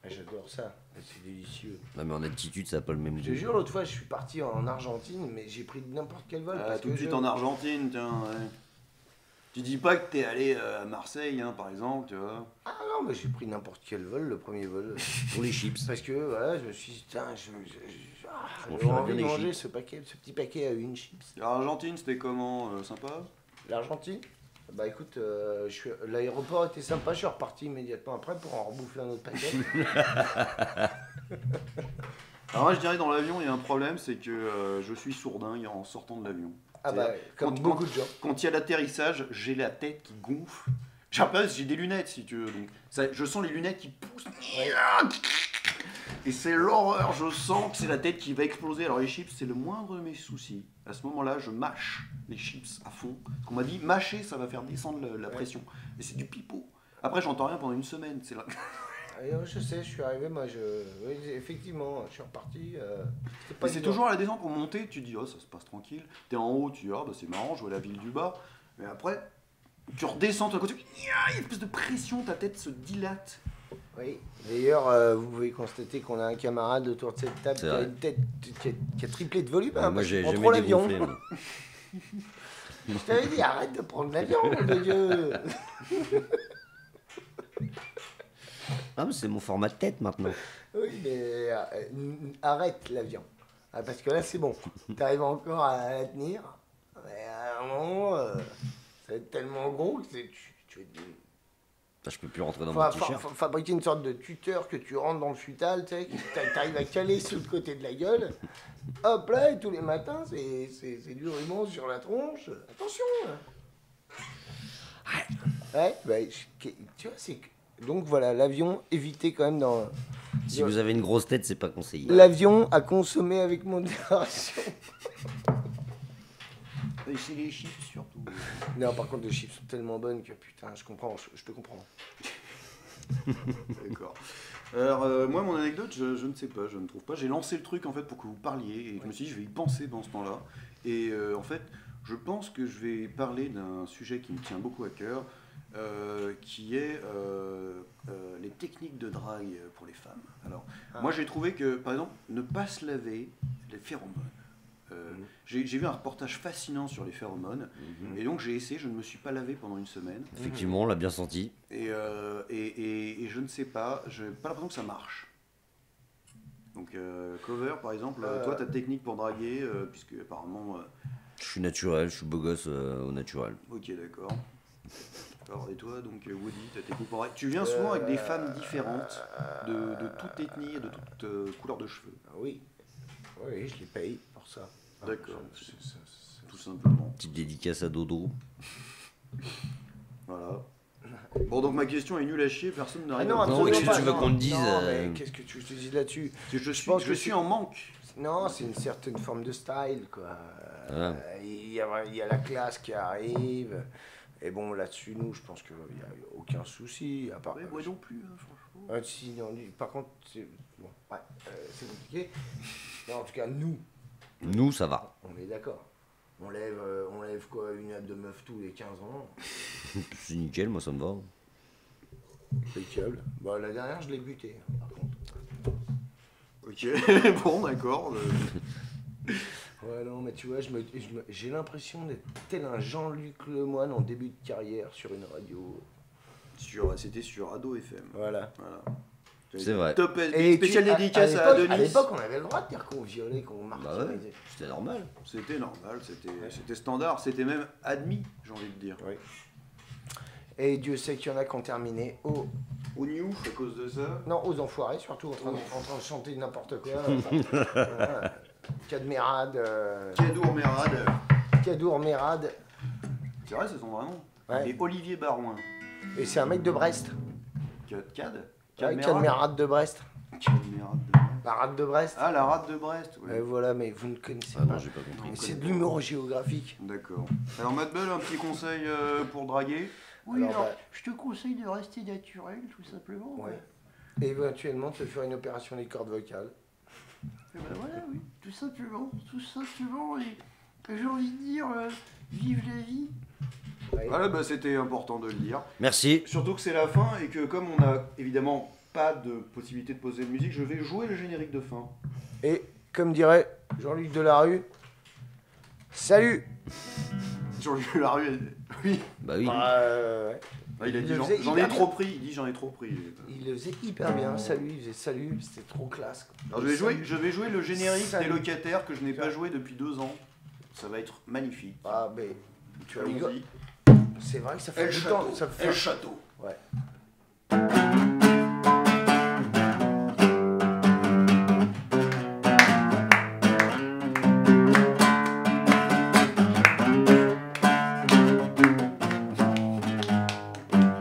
Ah, j'adore ça, c'est délicieux. Non, mais en altitude, ça n'a pas le même Je te goût. jure, l'autre fois, je suis parti en Argentine, mais j'ai pris n'importe quel vol. Ah, parce tout que de suite je- en Argentine, tiens. Ouais. Tu dis pas que t'es allé à Marseille, hein, par exemple, tu vois. Ah non, mais j'ai pris n'importe quel vol, le premier vol. Pour les chips. Parce que voilà, je me suis dit, tiens, On j'ai ferait envie bien de des manger chips. ce petit paquet à une chips. L'Argentine, c'était comment sympa. L'Argentine bah écoute, l'aéroport était sympa, je suis reparti immédiatement après pour en rebouffer un autre paquet. Alors moi je dirais dans l'avion il y a un problème, c'est que je suis sourdingue en sortant de l'avion. Ah bah, comme Quand- beaucoup de gens. Quand il y a l'atterrissage, j'ai la tête qui gonfle. J'ai des lunettes si tu veux, donc je sens les lunettes qui poussent. Et c'est l'horreur, je sens que c'est la tête qui va exploser. Alors les chips, c'est le moindre de mes soucis. À ce moment-là, je mâche les chips à fond. On m'a dit, mâcher, ça va faire descendre la pression. Mais c'est du pipeau. Après, j'entends rien pendant une semaine. C'est là. Je sais, je suis arrivé, moi, oui, effectivement, je suis reparti. C'était pas Mais c'est évident. toujours à la descente pour monter, tu te dis, oh, ça se passe tranquille. T'es en haut, tu dis, oh, bah, c'est marrant, je vois la ville du bas. Mais après, tu redescends, tout d'un coup, il y a une espèce de pression, ta tête se dilate. Oui, d'ailleurs, vous pouvez constater qu'on a un camarade autour de cette table C'est qui a vrai. une tête qui a triplé de volume. Moi, parce j'ai qu'il prend trop jamais l'avion. dégonflé. moi. Je t'avais dit, arrête de prendre l'avion, nom de Dieu. Ah, mais c'est mon format de tête maintenant. Oui, mais arrête l'avion. Ah, parce que là, c'est bon. T'arrives encore à la tenir. Mais à un moment, ça va être tellement gros que tu vas te dire, Enfin, je peux plus rentrer dans faut, mon faut- t-shirt. faut fabriquer une sorte de tuteur que tu rentres dans le futal, tu sais, t'arrives à caler sur le côté de la gueule. Hop là, et tous les matins, c'est du ruban sur la tronche. Attention hein. Ouais, bah, tu vois, c'est... Donc voilà, l'avion, évitez quand même dans... Si vous avez une grosse tête, c'est pas conseillé. L'avion à consommer avec modération. Et c'est les chips surtout. Non, par contre, les chips sont tellement bonnes que putain, je comprends, je te comprends. D'accord. Alors, moi, mon anecdote, je ne sais pas, je ne trouve pas. J'ai lancé le truc en fait pour que vous parliez et je me suis dit, je vais y penser dans ce temps-là. Et en fait, je pense que je vais parler d'un sujet qui me tient beaucoup à cœur. qui est les techniques de drague pour les femmes. Alors, moi j'ai trouvé que, par exemple, ne pas se laver, les phéromones. J'ai vu un reportage fascinant sur les phéromones, et donc j'ai essayé, je ne me suis pas lavé pendant une semaine. Effectivement, on l'a bien senti. Et je ne sais pas, je n'ai pas l'impression que ça marche. Donc, Cover, par exemple, toi, ta technique pour draguer, puisque apparemment. Je suis naturel, je suis beau gosse au naturel. Ok, d'accord. Alors, et toi, donc, Woody, ta technique pour draguer. Tu viens souvent avec des femmes différentes, de toute ethnie et de toute couleur de cheveux. Oui, je les paye pour ça. D'accord, tout simplement. Petite dédicace à Dodo. Voilà. Bon, donc ma question est nulle à chier, personne n'a rien non, à Non, absolument qu'est-ce que pas, tu veux non. qu'on te dise Non, mais qu'est-ce que tu te dis là-dessus? Je suis en manque. Non, c'est une certaine forme de style, quoi. Ah. Il y a la classe qui arrive. Et bon, là-dessus, nous, je pense qu'il n'y a aucun souci. À part, Ouais, moi non plus, hein, franchement. si, non, par contre, c'est bon, ouais, c'est compliqué. Mais en tout cas, Nous, ça va. on est d'accord. On lève quoi, une app de meuf tous les 15 ans. C'est nickel, moi ça me va. Impeccable. Bah, la dernière, je l'ai buté, par contre. Ok, bon, d'accord. Ouais, non, mais tu vois, j'ai l'impression d'être tel un Jean-Luc Lemoyne en début de carrière sur une radio. C'était sur Ado FM. Voilà. C'est vrai. Top Et spécial tu- dédicace à à Denis. l'époque, on avait le droit de dire qu'on violait, qu'on Bah martyrisait. ouais, c'était normal. C'était normal, c'était standard, c'était même admis, j'ai envie de dire. Oui. Et Dieu sait qu'il y en a qui ont terminé Au New, à cause de ça. Non, aux enfoirés, surtout en train de chanter n'importe quoi. Voilà. Cadmerade. Cadour Mérade. Cadour Mérade. C'est vrai, c'est son vrai nom. Ouais. Et Olivier Barouin. Et c'est un mec de Brest. Cad Ouais, Cadmerade de Brest. Cadmerade. La rade de Brest. Ah, la rade de Brest, ouais. Voilà, mais vous ne connaissez Ah pas. non, j'ai pas compris. Mais c'est de l'humour géographique. D'accord. Alors, Matt Bell, un petit conseil pour draguer. Oui, Alors, bah, je te conseille de rester naturel, tout simplement. Ouais. Éventuellement, te faire une opération des cordes vocales. Et ben voilà, oui, tout simplement. Et j'ai envie de dire, vive la vie. Ouais. Voilà, bah, c'était important de le dire. Merci. Surtout que c'est la fin et que comme on n'a évidemment pas de possibilité de poser de musique, je vais jouer le générique de fin. Et comme dirait Jean-Luc Delarue, salut. Jean-Luc Delarue, oui. Bah oui. Ouais. Ah, il a Il dit le j'en faisait j'en hyper ai bien. trop pris. Il dit j'en ai trop pris. Il le faisait hyper bien, salut, il faisait salut, c'était trop classe. Quoi. Alors je vais jouer le générique Salut. des locataires que je n'ai pas joué depuis 2 ans. Ça va être magnifique. Ah, mais tu rigoles. Allons-y. C'est vrai que ça fait El du Château. temps. Ça fait... El Château. Ouais.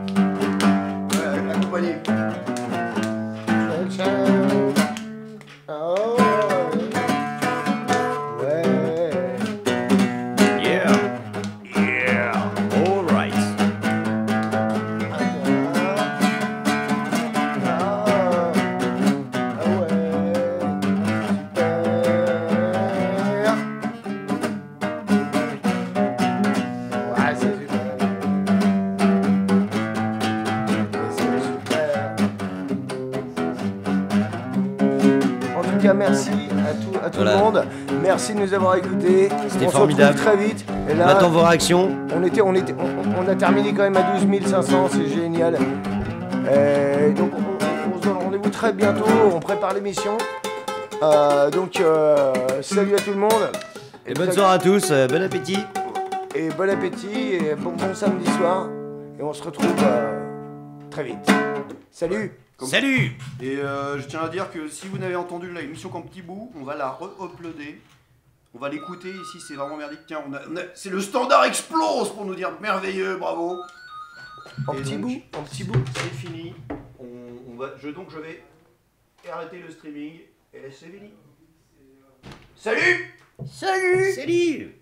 Ouais, accompagné. Oh, ouais. Yeah. Yeah. All right. Merci à tout Voilà. le monde. Merci de nous avoir écoutés. C'était On se formidable. retrouve très vite. Et On là, attend vos réactions. on a terminé quand même à 12 500, c'est génial. Donc on se donne rendez-vous très bientôt. On prépare l'émission. Salut à tout le monde. Et bonne soirée à tous. Bon appétit. Et bon appétit et bon samedi soir. Et on se retrouve très vite. Salut. Salut. Et je tiens à dire que si vous n'avez entendu l'émission qu'en petit bout, on va la re-uploader. On va l'écouter ici, c'est vraiment merdique. Tiens, c'est le standard explose pour nous dire merveilleux, bravo. En Et petit donc, bout. C'est fini. Donc je vais arrêter le streaming et c'est fini. Salut. Salut.